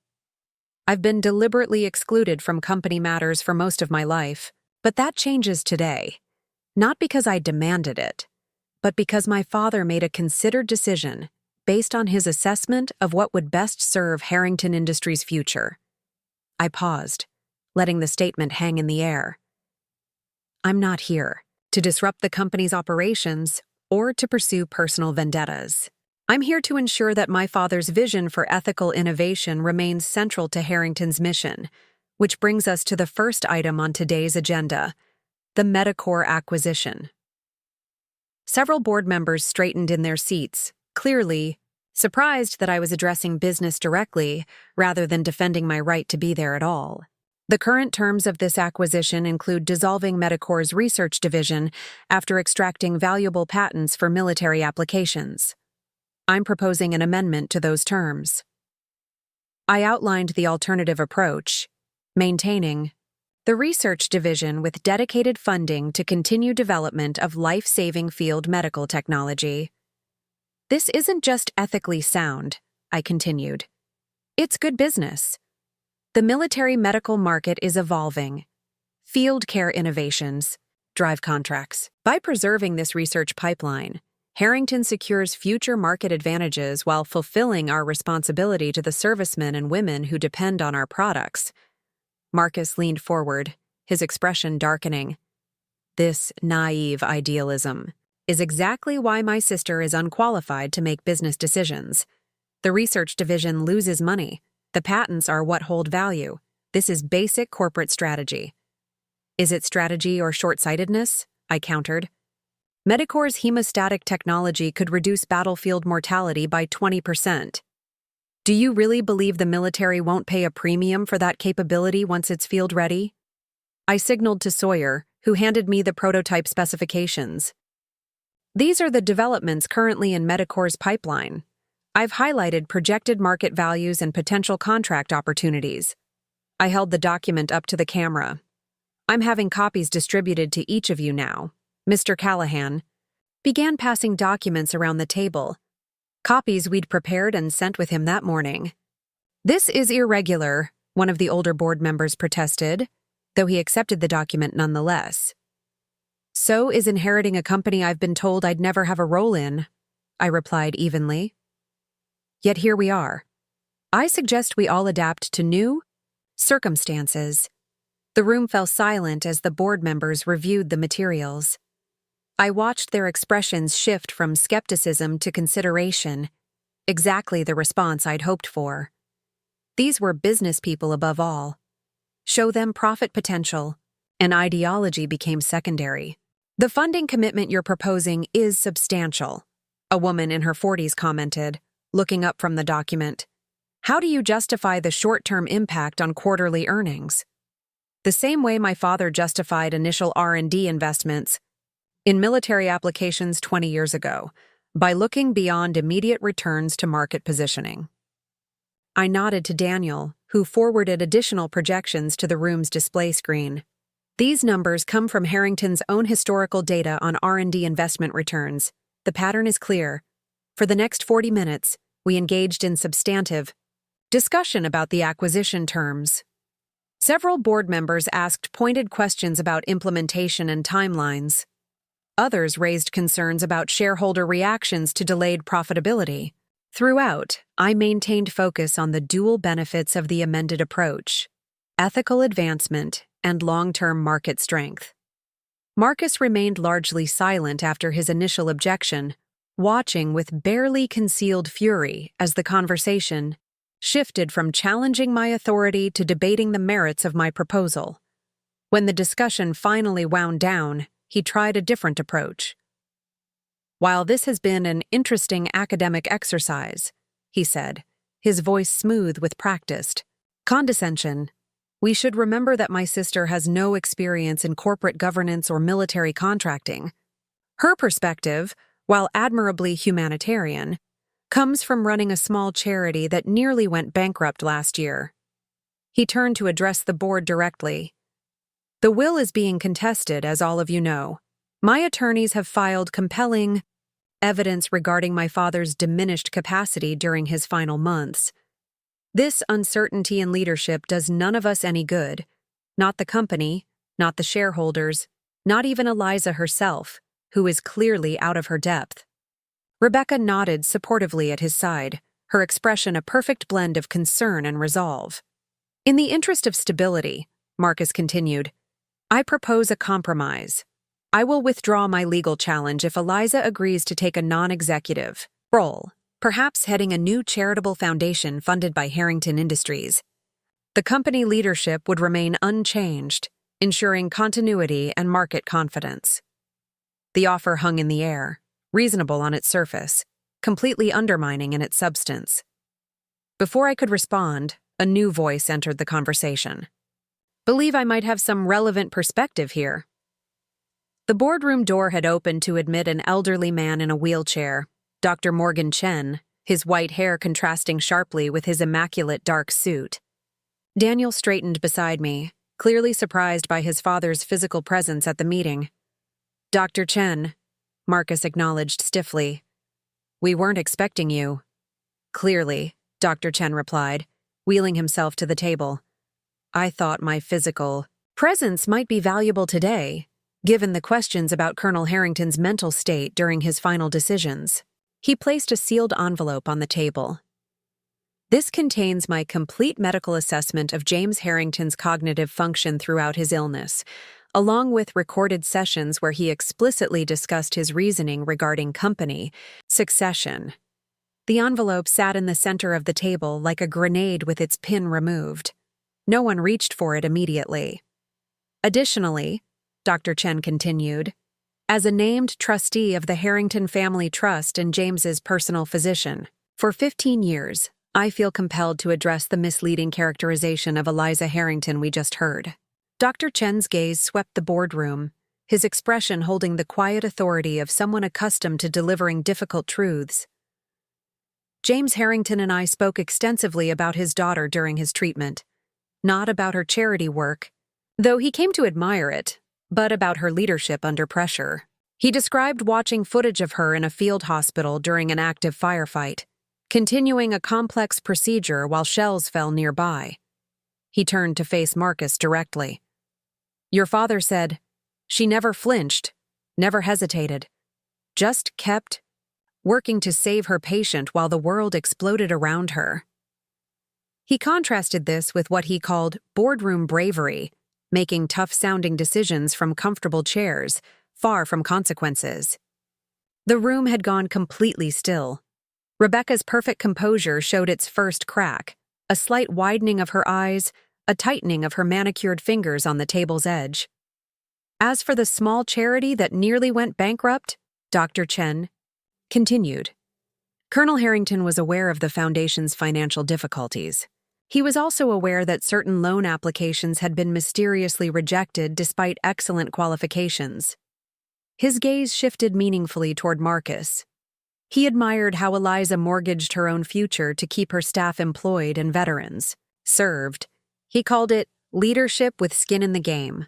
I've been deliberately excluded from company matters for most of my life, but that changes today. Not because I demanded it, but because my father made a considered decision based on his assessment of what would best serve Harrington Industries' future." I paused, letting the statement hang in the air. "I'm not here to disrupt the company's operations or to pursue personal vendettas. I'm here to ensure that my father's vision for ethical innovation remains central to Harrington's mission, which brings us to the first item on today's agenda, the Medicor acquisition." Several board members straightened in their seats, clearly surprised that I was addressing business directly rather than defending my right to be there at all. The current terms of this acquisition include dissolving Medicor's research division after extracting valuable patents for military applications. I'm proposing an amendment to those terms. I outlined the alternative approach, maintaining the research division with dedicated funding to continue development of life-saving field medical technology. "This isn't just ethically sound," I continued. "It's good business. The military medical market is evolving. Field care innovations drive contracts. By preserving this research pipeline, Harrington secures future market advantages while fulfilling our responsibility to the servicemen and women who depend on our products." Marcus leaned forward, his expression darkening. "This naive idealism is exactly why my sister is unqualified to make business decisions. The research division loses money. The patents are what hold value. This is basic corporate strategy." "Is it strategy or short-sightedness?" I countered. "Medicor's hemostatic technology could reduce battlefield mortality by 20%. Do you really believe the military won't pay a premium for that capability once it's field-ready?" I signaled to Sawyer, who handed me the prototype specifications. "These are the developments currently in Medicor's pipeline. I've highlighted projected market values and potential contract opportunities." I held the document up to the camera. "I'm having copies distributed to each of you now." Mr. Callahan began passing documents around the table, copies we'd prepared and sent with him that morning. "This is irregular," one of the older board members protested, though he accepted the document nonetheless. "So is inheriting a company I've been told I'd never have a role in," I replied evenly. "Yet here we are. I suggest we all adapt to new circumstances." The room fell silent as the board members reviewed the materials. I watched their expressions shift from skepticism to consideration, exactly the response I'd hoped for. These were business people above all. Show them profit potential, and ideology became secondary. "The funding commitment you're proposing is substantial," a woman in her 40s commented, looking up from the document. "How do you justify the short-term impact on quarterly earnings?" "The same way my father justified initial R&D investments in military applications 20 years ago, by looking beyond immediate returns to market positioning." I nodded to Daniel, who forwarded additional projections to the room's display screen. "These numbers come from Harrington's own historical data on R&D investment returns. The pattern is clear. For the next 40 minutes, we engaged in substantive discussion about the acquisition terms. Several board members asked pointed questions about implementation and timelines. Others raised concerns about shareholder reactions to delayed profitability. Throughout, I maintained focus on the dual benefits of the amended approach: ethical advancement and long-term market strength. Marcus remained largely silent after his initial objection, watching with barely concealed fury as the conversation shifted from challenging my authority to debating the merits of my proposal. When the discussion finally wound down, he tried a different approach. "While this has been an interesting academic exercise," he said, his voice smooth with practiced condescension, "we should remember that my sister has no experience in corporate governance or military contracting. Her perspective, while admirably humanitarian, comes from running a small charity that nearly went bankrupt last year." He turned to address the board directly. "The will is being contested, as all of you know. My attorneys have filed compelling evidence regarding my father's diminished capacity during his final months. This uncertainty in leadership does none of us any good. Not the company, not the shareholders, not even Eliza herself, who is clearly out of her depth." Rebecca nodded supportively at his side, her expression a perfect blend of concern and resolve. "In the interest of stability," Marcus continued, "I propose a compromise. I will withdraw my legal challenge if Eliza agrees to take a non-executive role, perhaps heading a new charitable foundation funded by Harrington Industries. The company leadership would remain unchanged, ensuring continuity and market confidence." The offer hung in the air, reasonable on its surface, completely undermining in its substance. Before I could respond, a new voice entered the conversation. "Believe I might have some relevant perspective here." The boardroom door had opened to admit an elderly man in a wheelchair, Dr. Morgan Chen, his white hair contrasting sharply with his immaculate dark suit. Daniel straightened beside me, clearly surprised by his father's physical presence at the meeting. "Dr. Chen," Marcus acknowledged stiffly. "We weren't expecting you." "Clearly," Dr. Chen replied, wheeling himself to the table. "I thought my physical presence might be valuable today, given the questions about Colonel Harrington's mental state during his final decisions." He placed a sealed envelope on the table. "This contains my complete medical assessment of James Harrington's cognitive function throughout his illness, along with recorded sessions where he explicitly discussed his reasoning regarding company succession." The envelope sat in the center of the table like a grenade with its pin removed. No one reached for it immediately. "Additionally," Dr. Chen continued, "as a named trustee of the Harrington Family Trust and James's personal physician, for 15 years, I feel compelled to address the misleading characterization of Eliza Harrington we just heard." Dr. Chen's gaze swept the boardroom, his expression holding the quiet authority of someone accustomed to delivering difficult truths. "James Harrington and I spoke extensively about his daughter during his treatment, not about her charity work, though he came to admire it, but about her leadership under pressure. He described watching footage of her in a field hospital during an active firefight, continuing a complex procedure while shells fell nearby." He turned to face Marcus directly. "Your father said, she never flinched, never hesitated, just kept working to save her patient while the world exploded around her." He contrasted this with what he called boardroom bravery, making tough-sounding decisions from comfortable chairs, far from consequences. The room had gone completely still. Rebecca's perfect composure showed its first crack, a slight widening of her eyes, a tightening of her manicured fingers on the table's edge. "As for the small charity that nearly went bankrupt," Dr. Chen continued, "Colonel Harrington was aware of the foundation's financial difficulties. He was also aware that certain loan applications had been mysteriously rejected despite excellent qualifications." His gaze shifted meaningfully toward Marcus. He admired how Eliza mortgaged her own future to keep her staff employed and veterans served. He called it leadership with skin in the game.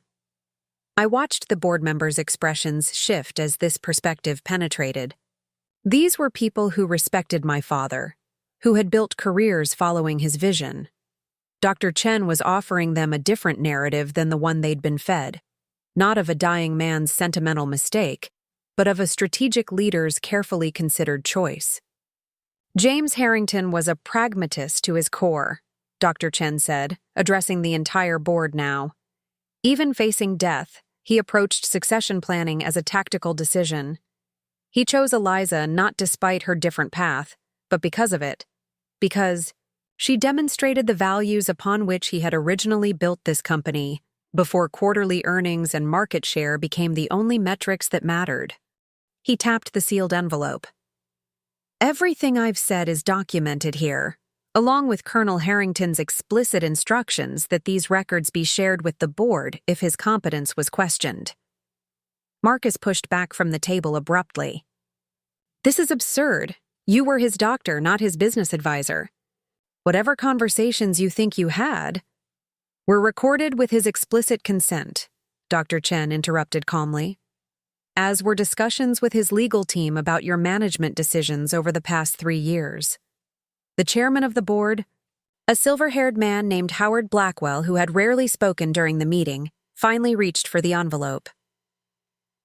I watched the board members' expressions shift as this perspective penetrated. These were people who respected my father, who had built careers following his vision. Dr. Chen was offering them a different narrative than the one they'd been fed, not of a dying man's sentimental mistake, but of a strategic leader's carefully considered choice. "James Harrington was a pragmatist to his core," Dr. Chen said, addressing the entire board now. Even facing death, he approached succession planning as a tactical decision. He chose Eliza not despite her different path, but because of it. Because she demonstrated the values upon which he had originally built this company, before quarterly earnings and market share became the only metrics that mattered. He tapped the sealed envelope. Everything I've said is documented here, along with Colonel Harrington's explicit instructions that these records be shared with the board if his competence was questioned. Marcus pushed back from the table abruptly. This is absurd. You were his doctor, not his business advisor. Whatever conversations you think you had were recorded with his explicit consent, Dr. Chen interrupted calmly, as were discussions with his legal team about your management decisions over the past 3 years. The chairman of the board, a silver-haired man named Howard Blackwell who had rarely spoken during the meeting, finally reached for the envelope.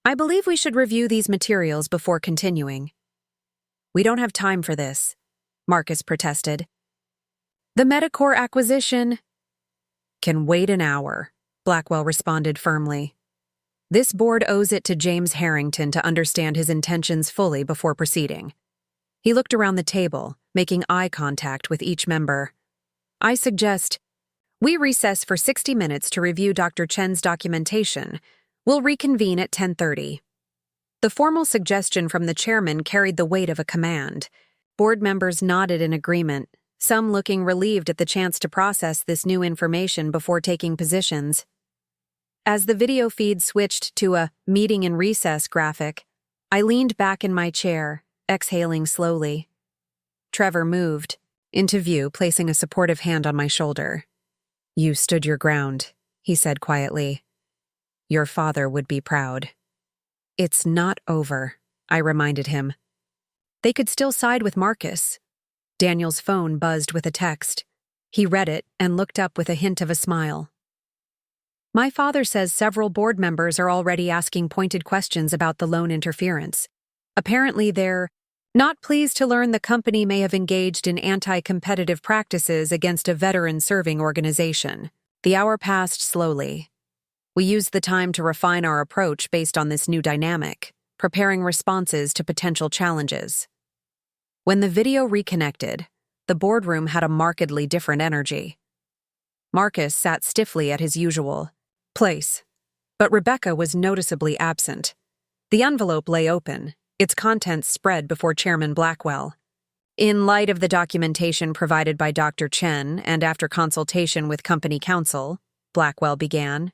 I believe we should review these materials before continuing. We don't have time for this, Marcus protested. The Medicor acquisition can wait an hour, Blackwell responded firmly. This board owes it to James Harrington to understand his intentions fully before proceeding. He looked around the table, making eye contact with each member. I suggest we recess for 60 minutes to review Dr. Chen's documentation. We'll reconvene at 10:30. The formal suggestion from the chairman carried the weight of a command. Board members nodded in agreement, some looking relieved at the chance to process this new information before taking positions. As the video feed switched to a meeting in recess graphic, I leaned back in my chair, exhaling slowly. Trevor moved into view, placing a supportive hand on my shoulder. You stood your ground, he said quietly. Your father would be proud. It's not over, I reminded him. They could still side with Marcus. Daniel's phone buzzed with a text. He read it and looked up with a hint of a smile. My father says several board members are already asking pointed questions about the loan interference. Apparently they're not pleased to learn the company may have engaged in anti-competitive practices against a veteran-serving organization. The hour passed slowly. We used the time to refine our approach based on this new dynamic, preparing responses to potential challenges. When the video reconnected, the boardroom had a markedly different energy. Marcus sat stiffly at his usual place, but Rebecca was noticeably absent. The envelope lay open, its contents spread before Chairman Blackwell. In light of the documentation provided by Dr. Chen and after consultation with company counsel, Blackwell began,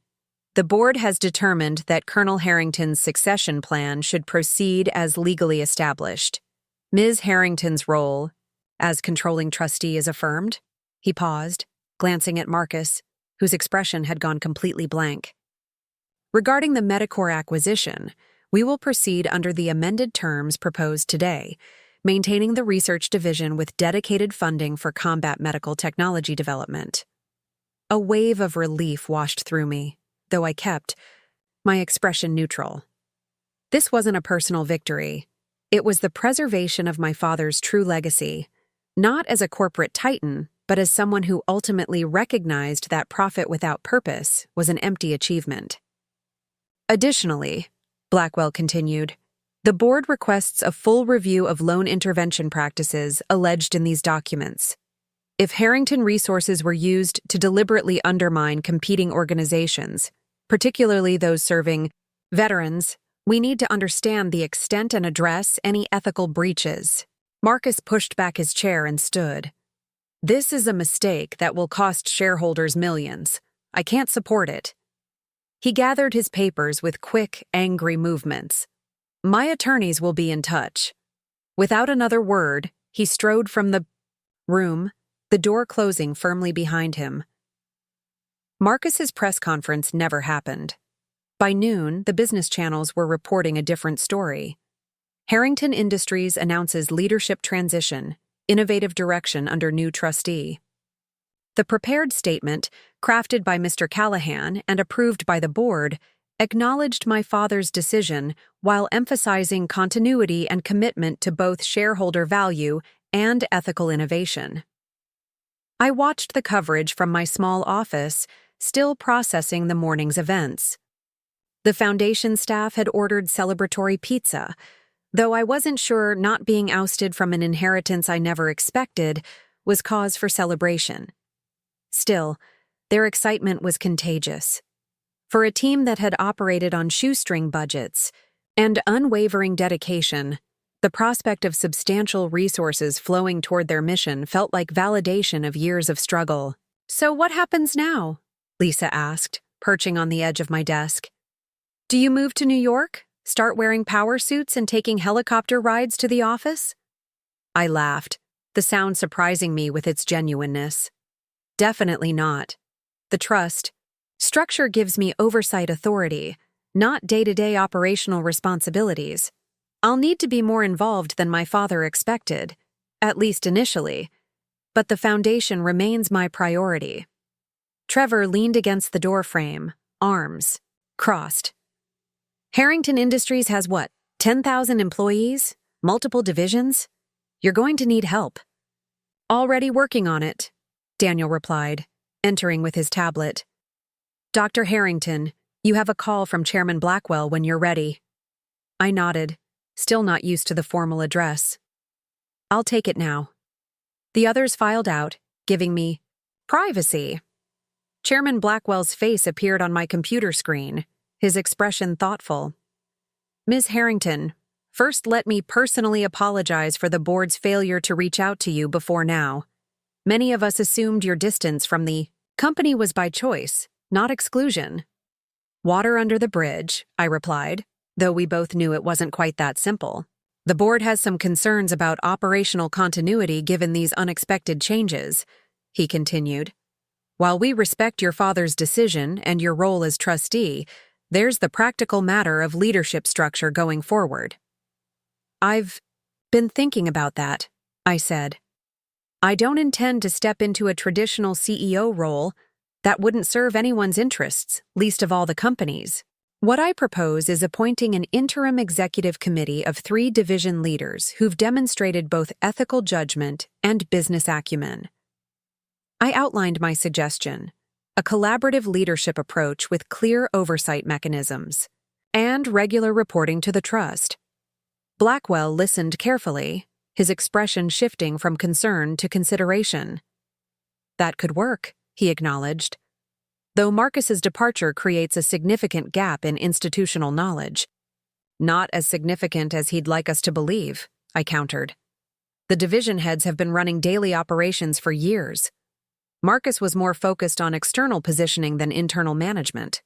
the board has determined that Colonel Harrington's succession plan should proceed as legally established. Ms. Harrington's role as controlling trustee is affirmed. He paused, glancing at Marcus, whose expression had gone completely blank. Regarding the Medicor acquisition, we will proceed under the amended terms proposed today, maintaining the research division with dedicated funding for combat medical technology development. A wave of relief washed through me, though I kept my expression neutral. This wasn't a personal victory. It was the preservation of my father's true legacy, not as a corporate titan, but as someone who ultimately recognized that profit without purpose was an empty achievement. Additionally, Blackwell continued, the board requests a full review of loan intervention practices alleged in these documents. If Harrington resources were used to deliberately undermine competing organizations, particularly those serving veterans, we need to understand the extent and address any ethical breaches. Marcus pushed back his chair and stood. This is a mistake that will cost shareholders millions. I can't support it. He gathered his papers with quick, angry movements. My attorneys will be in touch. Without another word, he strode from the room, the door closing firmly behind him. Marcus's press conference never happened. By noon, the business channels were reporting a different story. Harrington Industries announces leadership transition, innovative direction under new trustee. The prepared statement, crafted by Mr. Callahan and approved by the board, acknowledged my father's decision while emphasizing continuity and commitment to both shareholder value and ethical innovation. I watched the coverage from my small office, still processing the morning's events. The foundation staff had ordered celebratory pizza, though I wasn't sure not being ousted from an inheritance I never expected was cause for celebration. Still, their excitement was contagious. For a team that had operated on shoestring budgets and unwavering dedication, the prospect of substantial resources flowing toward their mission felt like validation of years of struggle. "So what happens now?" Lisa asked, perching on the edge of my desk. "Do you move to New York? Start wearing power suits and taking helicopter rides to the office?" I laughed, the sound surprising me with its genuineness. "Definitely not. The trust structure gives me oversight authority, not day-to-day operational responsibilities. I'll need to be more involved than my father expected, at least initially, but the foundation remains my priority." Trevor leaned against the doorframe, arms crossed. "Harrington Industries has what, 10,000 employees? Multiple divisions? You're going to need help." "Already working on it," Daniel replied, entering with his tablet. "Dr. Harrington, you have a call from Chairman Blackwell when you're ready." I nodded, still not used to the formal address. "I'll take it now." The others filed out, giving me privacy. Chairman Blackwell's face appeared on my computer screen, his expression thoughtful. "Ms. Harrington, first let me personally apologize for the board's failure to reach out to you before now. Many of us assumed your distance from the company was by choice, not exclusion." "Water under the bridge," I replied, though we both knew it wasn't quite that simple. "The board has some concerns about operational continuity given these unexpected changes," he continued. "While we respect your father's decision and your role as trustee, there's the practical matter of leadership structure going forward." "I've been thinking about that," I said. "I don't intend to step into a traditional CEO role. That wouldn't serve anyone's interests, least of all the company's. What I propose is appointing an interim executive committee of 3 division leaders who've demonstrated both ethical judgment and business acumen." I outlined my suggestion: a collaborative leadership approach with clear oversight mechanisms and regular reporting to the trust. Blackwell listened carefully, his expression shifting from concern to consideration. "That could work," he acknowledged. "Though Marcus's departure creates a significant gap in institutional knowledge." "Not as significant as he'd like us to believe," I countered. "The division heads have been running daily operations for years. Marcus was more focused on external positioning than internal management."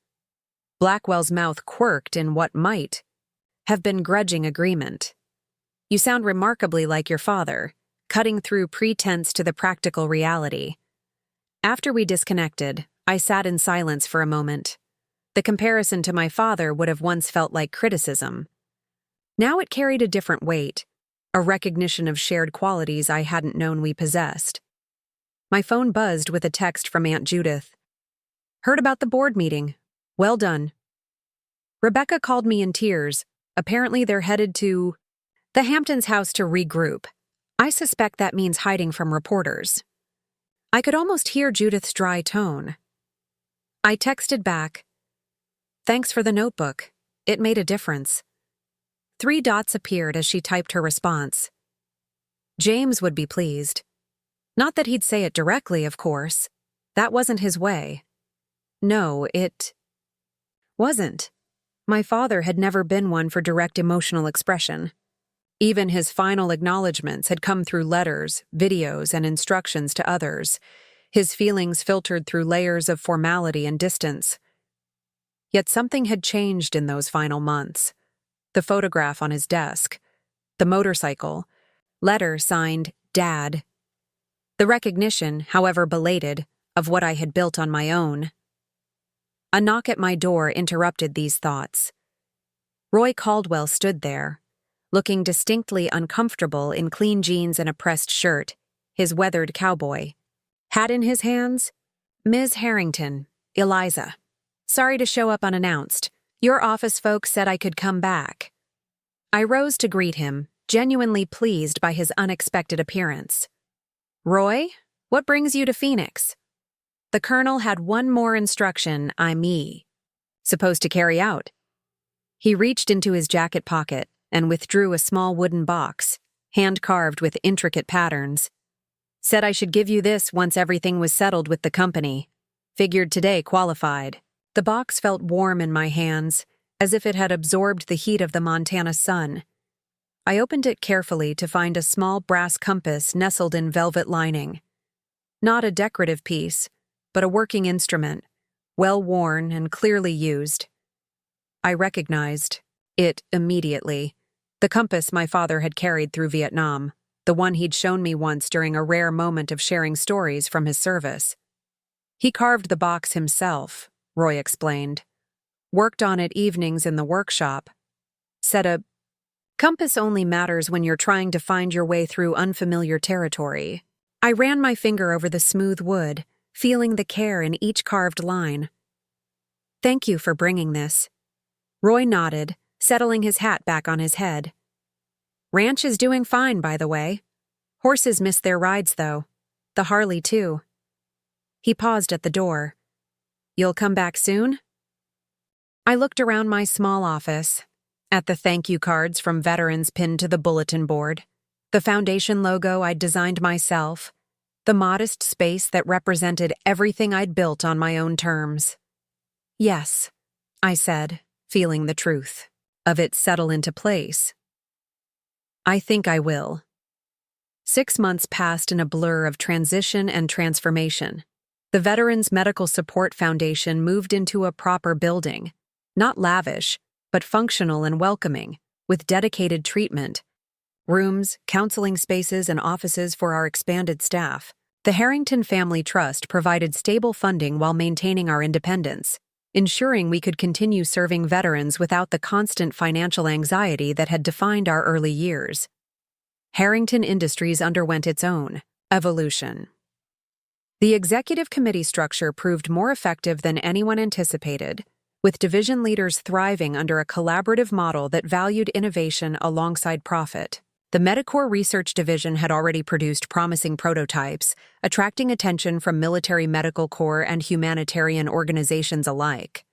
Blackwell's mouth quirked in what might have been grudging agreement. "You sound remarkably like your father, cutting through pretense to the practical reality." After we disconnected, I sat in silence for a moment. The comparison to my father would have once felt like criticism. Now it carried a different weight, a recognition of shared qualities I hadn't known we possessed. My phone buzzed with a text from Aunt Judith. "Heard about the board meeting. Well done." Rebecca called me in tears. Apparently they're headed to the Hamptons' house to regroup. I suspect that means hiding from reporters. I could almost hear Judith's dry tone. I texted back, "Thanks for the notebook. It made a difference." 3 dots appeared as she typed her response. James would be pleased. Not that he'd say it directly, of course. That wasn't his way. No, it wasn't. My father had never been one for direct emotional expression. Even his final acknowledgments had come through letters, videos, and instructions to others, his feelings filtered through layers of formality and distance. Yet something had changed in those final months. The photograph on his desk, the motorcycle, letter signed Dad. The recognition, however belated, of what I had built on my own. A knock at my door interrupted these thoughts. Roy Caldwell stood there, looking distinctly uncomfortable in clean jeans and a pressed shirt, his weathered cowboy. Hat in his hands? "Ms. Harrington, Eliza. Sorry to show up unannounced. Your office folks said I could come back." I rose to greet him, genuinely pleased by his unexpected appearance. "Roy, what brings you to Phoenix?" The colonel had one more instruction supposed to carry out. He reached into his jacket pocket and withdrew a small wooden box, hand-carved with intricate patterns. Said I should give you this once everything was settled with the company. Figured today qualified. The box felt warm in my hands, as if it had absorbed the heat of the Montana sun. I opened it carefully to find a small brass compass nestled in velvet lining. Not a decorative piece, but a working instrument, well-worn and clearly used. I recognized it immediately. The compass my father had carried through Vietnam, the one he'd shown me once during a rare moment of sharing stories from his service. He carved the box himself, Roy explained. Worked on it evenings in the workshop. Said a compass only matters when you're trying to find your way through unfamiliar territory. I ran my finger over the smooth wood, feeling the care in each carved line. Thank you for bringing this. Roy nodded, settling his hat back on his head. Ranch is doing fine, by the way. Horses miss their rides, though. The Harley, too. He paused at the door. You'll come back soon? I looked around my small office, at the thank you cards from veterans pinned to the bulletin board, the foundation logo I'd designed myself, the modest space that represented everything I'd built on my own terms. Yes, I said, feeling the truth of it settle into place. I think I will. 6 months passed in a blur of transition and transformation. The Veterans Medical Support Foundation moved into a proper building, not lavish, but functional and welcoming, with dedicated treatment, rooms, counseling spaces, and offices for our expanded staff. The Harrington Family Trust provided stable funding while maintaining our independence, ensuring we could continue serving veterans without the constant financial anxiety that had defined our early years. Harrington Industries underwent its own evolution. The executive committee structure proved more effective than anyone anticipated, with division leaders thriving under a collaborative model that valued innovation alongside profit. The Medicor Research Division had already produced promising prototypes, attracting attention from military medical corps and humanitarian organizations alike.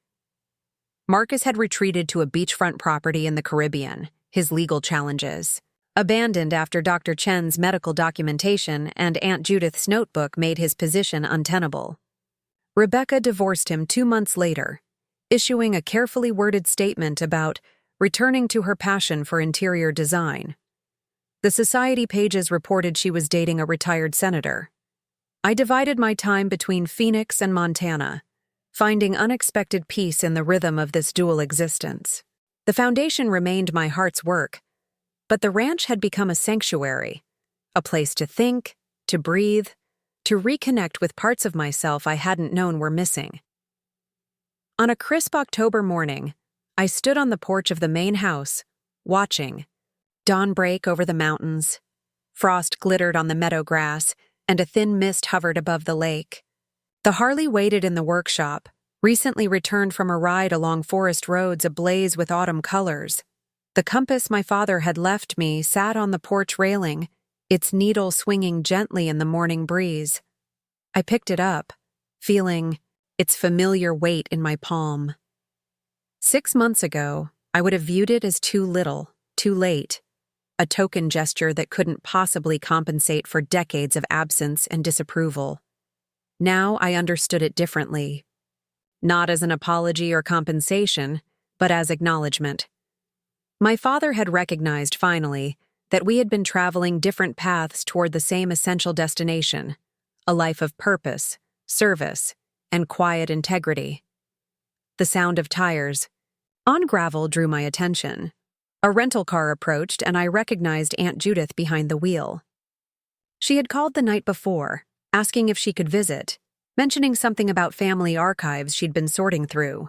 Marcus had retreated to a beachfront property in the Caribbean, his legal challenges. Abandoned after Dr. Chen's medical documentation and Aunt Judith's notebook made his position untenable. Rebecca divorced him 2 months later, issuing a carefully worded statement about returning to her passion for interior design. The society pages reported she was dating a retired senator. I divided my time between Phoenix and Montana, finding unexpected peace in the rhythm of this dual existence. The foundation remained my heart's work, but the ranch had become a sanctuary, a place to think, to breathe, to reconnect with parts of myself I hadn't known were missing. On a crisp October morning, I stood on the porch of the main house, watching. Dawn break over the mountains. Frost glittered on the meadow grass, and a thin mist hovered above the lake. The Harley waited in the workshop, recently returned from a ride along forest roads ablaze with autumn colors. The compass my father had left me sat on the porch railing, its needle swinging gently in the morning breeze. I picked it up, feeling its familiar weight in my palm. 6 months ago, I would have viewed it as too little, too late, a token gesture that couldn't possibly compensate for decades of absence and disapproval. Now I understood it differently. Not as an apology or compensation, but as acknowledgement. My father had recognized, finally, that we had been traveling different paths toward the same essential destination, a life of purpose, service, and quiet integrity. The sound of tires on gravel drew my attention. A rental car approached, and I recognized Aunt Judith behind the wheel. She had called the night before, asking if she could visit, mentioning something about family archives she'd been sorting through.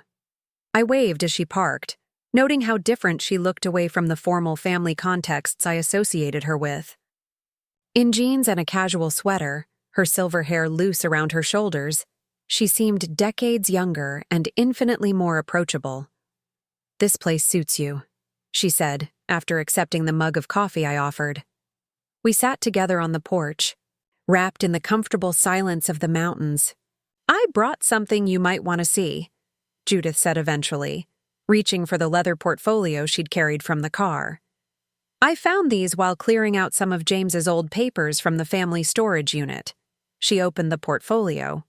I waved as she parked, noting how different she looked away from the formal family contexts I associated her with. In jeans and a casual sweater, her silver hair loose around her shoulders, she seemed decades younger and infinitely more approachable. "This place suits you," she said, after accepting the mug of coffee I offered. We sat together on the porch, wrapped in the comfortable silence of the mountains. "I brought something you might want to see," Judith said eventually, reaching for the leather portfolio she'd carried from the car. "I found these while clearing out some of James's old papers from the family storage unit." She opened the portfolio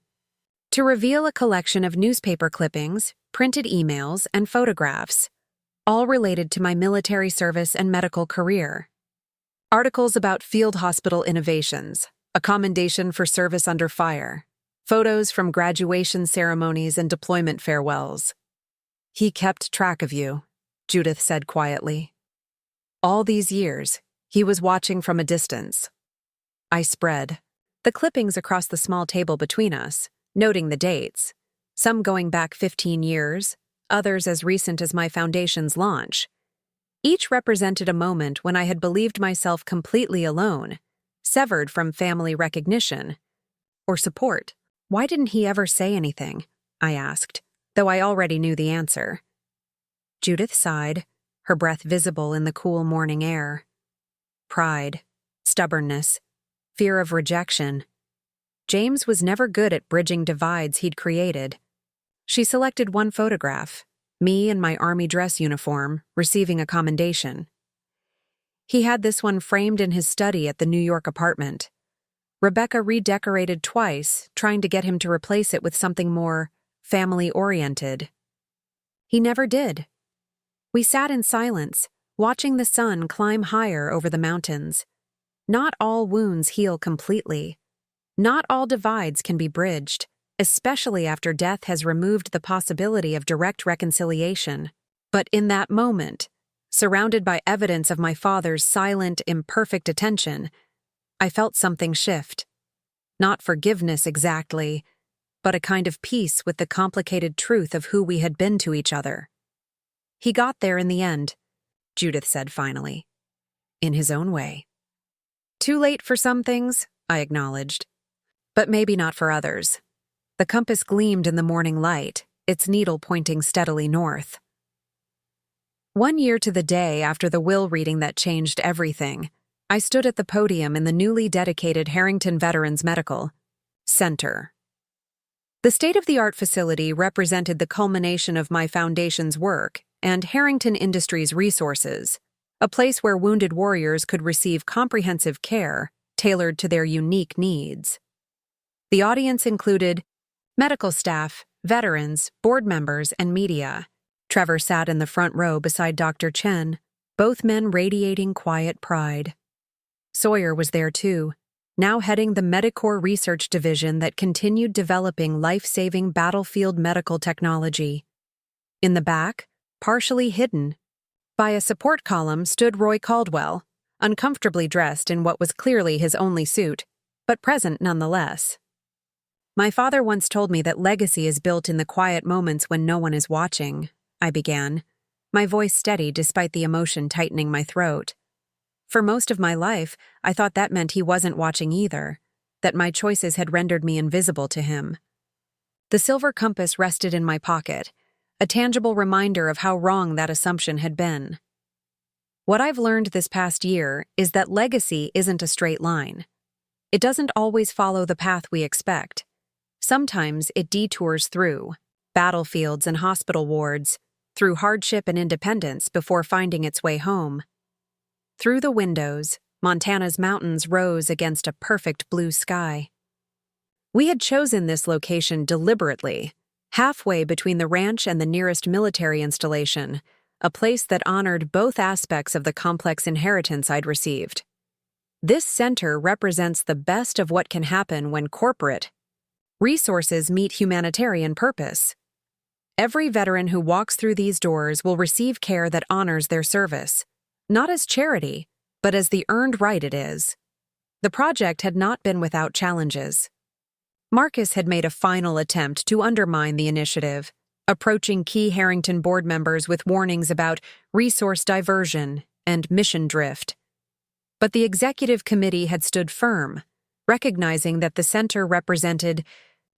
to reveal a collection of newspaper clippings, printed emails, and photographs, all related to my military service and medical career. Articles about field hospital innovations, a commendation for service under fire, photos from graduation ceremonies and deployment farewells. "He kept track of you," Judith said quietly. "All these years, he was watching from a distance." I spread the clippings across the small table between us, noting the dates, some going back 15 years, others as recent as my foundation's launch. Each represented a moment when I had believed myself completely alone, severed from family recognition or support. "Why didn't he ever say anything?" I asked, though I already knew the answer. Judith sighed, her breath visible in the cool morning air. Pride, stubbornness, fear of rejection. James was never good at bridging divides he'd created. She selected one photograph, me in my army dress uniform, receiving a commendation. He had this one framed in his study at the New York apartment. Rebecca redecorated twice, trying to get him to replace it with something more family-oriented. He never did. We sat in silence, watching the sun climb higher over the mountains. Not all wounds heal completely. Not all divides can be bridged, especially after death has removed the possibility of direct reconciliation. But in that moment, surrounded by evidence of my father's silent, imperfect attention, I felt something shift. Not forgiveness exactly, but a kind of peace with the complicated truth of who we had been to each other. "He got there in the end," Judith said finally. "In his own way." "Too late for some things," I acknowledged. "But maybe not for others." The compass gleamed in the morning light, its needle pointing steadily north. 1 year to the day after the will reading that changed everything, I stood at the podium in the newly dedicated Harrington Veterans Medical Center. The state-of-the-art facility represented the culmination of my foundation's work and Harrington Industries' resources, a place where wounded warriors could receive comprehensive care tailored to their unique needs. The audience included medical staff, veterans, board members, and media. Trevor sat in the front row beside Dr. Chen, both men radiating quiet pride. Sawyer was there too, now heading the Medicorps research division that continued developing life-saving battlefield medical technology. In the back, partially hidden by a support column, stood Roy Caldwell, uncomfortably dressed in what was clearly his only suit, but present nonetheless. "My father once told me that legacy is built in the quiet moments when no one is watching," I began, my voice steady despite the emotion tightening my throat. For most of my life, I thought that meant he wasn't watching either, that my choices had rendered me invisible to him. The silver compass rested in my pocket, a tangible reminder of how wrong that assumption had been. What I've learned this past year is that legacy isn't a straight line. It doesn't always follow the path we expect. Sometimes it detours through battlefields and hospital wards, through hardship and independence before finding its way home. Through the windows, Montana's mountains rose against a perfect blue sky. We had chosen this location deliberately, halfway between the ranch and the nearest military installation, a place that honored both aspects of the complex inheritance I'd received. This center represents the best of what can happen when corporate resources meet humanitarian purpose. Every veteran who walks through these doors will receive care that honors their service, not as charity, but as the earned right it is. The project had not been without challenges. Marcus had made a final attempt to undermine the initiative, approaching key Harrington board members with warnings about resource diversion and mission drift. But the executive committee had stood firm, recognizing that the center represented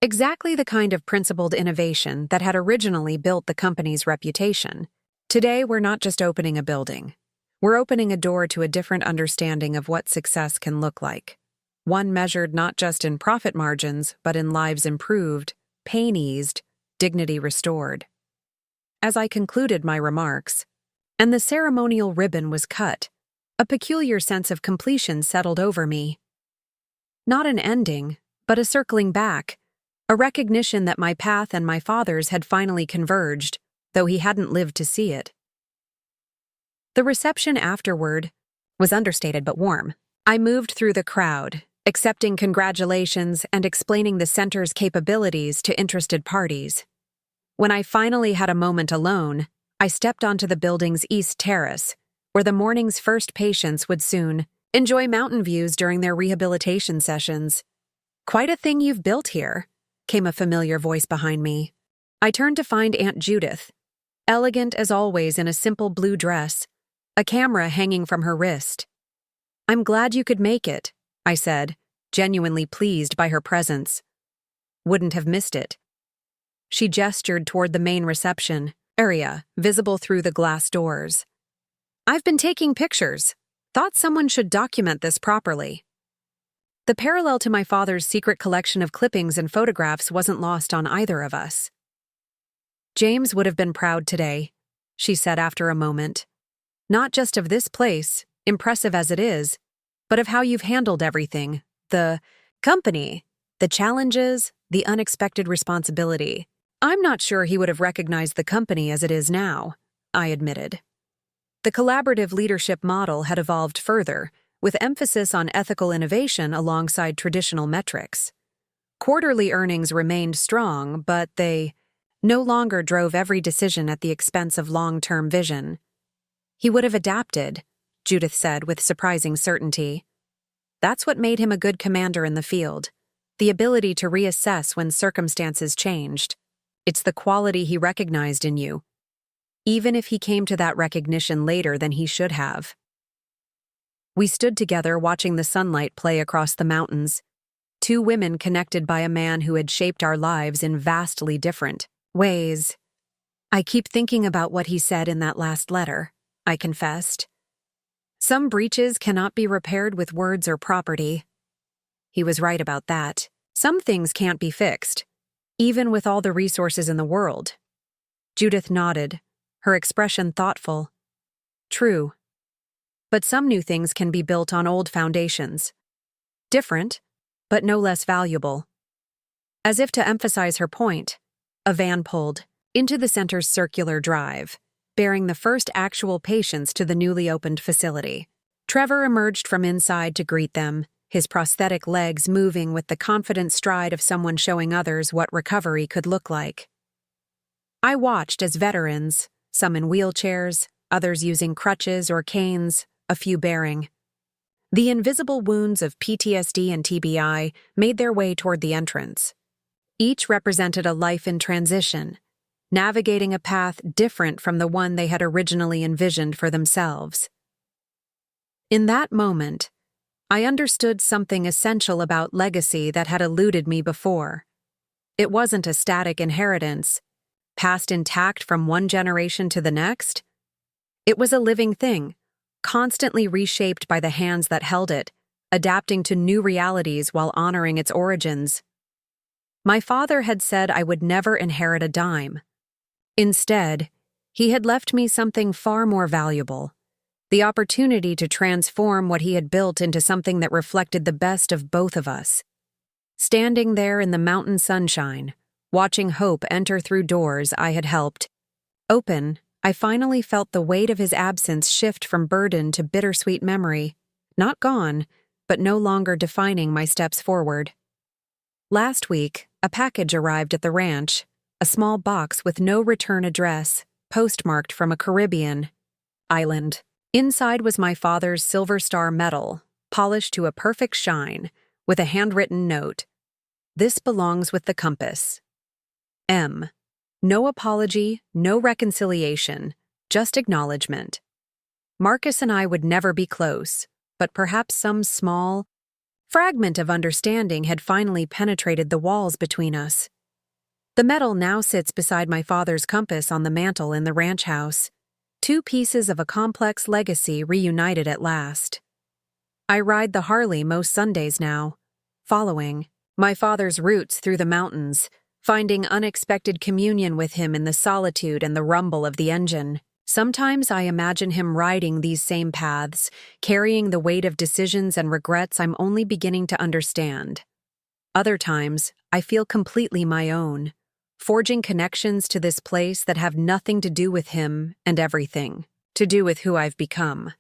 exactly the kind of principled innovation that had originally built the company's reputation. Today, we're not just opening a building. We're opening a door to a different understanding of what success can look like. One measured not just in profit margins, but in lives improved, pain eased, dignity restored. As I concluded my remarks, and the ceremonial ribbon was cut, a peculiar sense of completion settled over me. Not an ending, but a circling back, a recognition that my path and my father's had finally converged, though he hadn't lived to see it. The reception afterward was understated but warm. I moved through the crowd, accepting congratulations and explaining the center's capabilities to interested parties. When I finally had a moment alone, I stepped onto the building's east terrace, where the morning's first patients would soon enjoy mountain views during their rehabilitation sessions. "Quite a thing you've built here," came a familiar voice behind me. I turned to find Aunt Judith, elegant as always in a simple blue dress, a camera hanging from her wrist. "I'm glad you could make it," I said, genuinely pleased by her presence. "Wouldn't have missed it." She gestured toward the main reception area, visible through the glass doors. "I've been taking pictures. Thought someone should document this properly." The parallel to my father's secret collection of clippings and photographs wasn't lost on either of us. "James would have been proud today," she said after a moment. "Not just of this place, impressive as it is, but of how you've handled everything, the company, the challenges, the unexpected responsibility. I'm not sure he would have recognized the company as it is now," I admitted. The collaborative leadership model had evolved further, with emphasis on ethical innovation alongside traditional metrics. Quarterly earnings remained strong, but they no longer drove every decision at the expense of long-term vision. "He would have adapted," Judith said with surprising certainty. "That's what made him a good commander in the field, the ability to reassess when circumstances changed. It's the quality he recognized in you, even if he came to that recognition later than he should have." We stood together watching the sunlight play across the mountains, two women connected by a man who had shaped our lives in vastly different ways. "I keep thinking about what he said in that last letter," I confessed. "Some breaches cannot be repaired with words or property." He was right about that. Some things can't be fixed, even with all the resources in the world. Judith nodded, her expression thoughtful. "True. But some new things can be built on old foundations. Different, but no less valuable." As if to emphasize her point, a van pulled into the center's circular drive, bearing the first actual patients to the newly opened facility. Trevor emerged from inside to greet them, his prosthetic legs moving with the confident stride of someone showing others what recovery could look like. I watched as veterans, some in wheelchairs, others using crutches or canes, a few bearing the invisible wounds of PTSD and TBI, made their way toward the entrance. Each represented a life in transition, navigating a path different from the one they had originally envisioned for themselves. In that moment, I understood something essential about legacy that had eluded me before. It wasn't a static inheritance, passed intact from one generation to the next. It was a living thing, constantly reshaped by the hands that held it, adapting to new realities while honoring its origins. My father had said I would never inherit a dime. Instead, he had left me something far more valuable, the opportunity to transform what he had built into something that reflected the best of both of us. Standing there in the mountain sunshine, watching hope enter through doors I had helped open, I finally felt the weight of his absence shift from burden to bittersweet memory, not gone, but no longer defining my steps forward. Last week, a package arrived at the ranch, a small box with no return address, postmarked from a Caribbean island. Inside was my father's Silver Star medal, polished to a perfect shine, with a handwritten note. "This belongs with the compass. M. No apology, no reconciliation, just acknowledgement. Marcus and I would never be close, but perhaps some small fragment of understanding had finally penetrated the walls between us." The medal now sits beside my father's compass on the mantel in the ranch house, two pieces of a complex legacy reunited at last. I ride the Harley most Sundays now, following my father's roots through the mountains, finding unexpected communion with him in the solitude and the rumble of the engine. Sometimes I imagine him riding these same paths, carrying the weight of decisions and regrets I'm only beginning to understand. Other times, I feel completely my own, forging connections to this place that have nothing to do with him and everything to do with who I've become.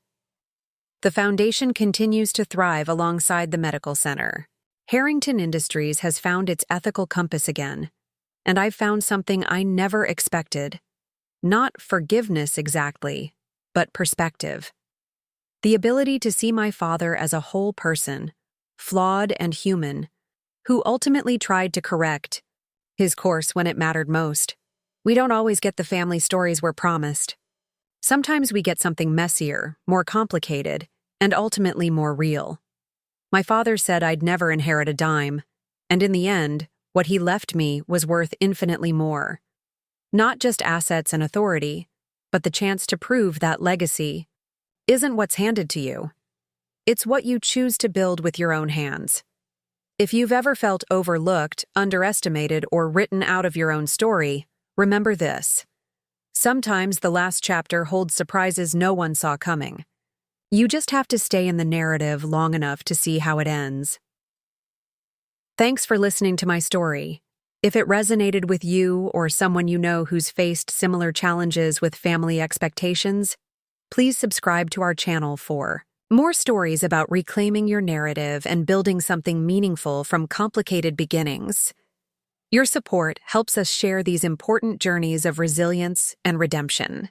The foundation continues to thrive alongside the medical center. Harrington Industries has found its ethical compass again, and I've found something I never expected. Not forgiveness exactly, but perspective. The ability to see my father as a whole person, flawed and human, who ultimately tried to correct his course when it mattered most. We don't always get the family stories we're promised. Sometimes we get something messier, more complicated, and ultimately more real. My father said I'd never inherit a dime, and in the end, what he left me was worth infinitely more. Not just assets and authority, but the chance to prove that legacy isn't what's handed to you. It's what you choose to build with your own hands. If you've ever felt overlooked, underestimated, or written out of your own story, remember this. Sometimes the last chapter holds surprises no one saw coming. You just have to stay in the narrative long enough to see how it ends. Thanks for listening to my story. If it resonated with you or someone you know who's faced similar challenges with family expectations, please subscribe to our channel for more stories about reclaiming your narrative and building something meaningful from complicated beginnings. Your support helps us share these important journeys of resilience and redemption.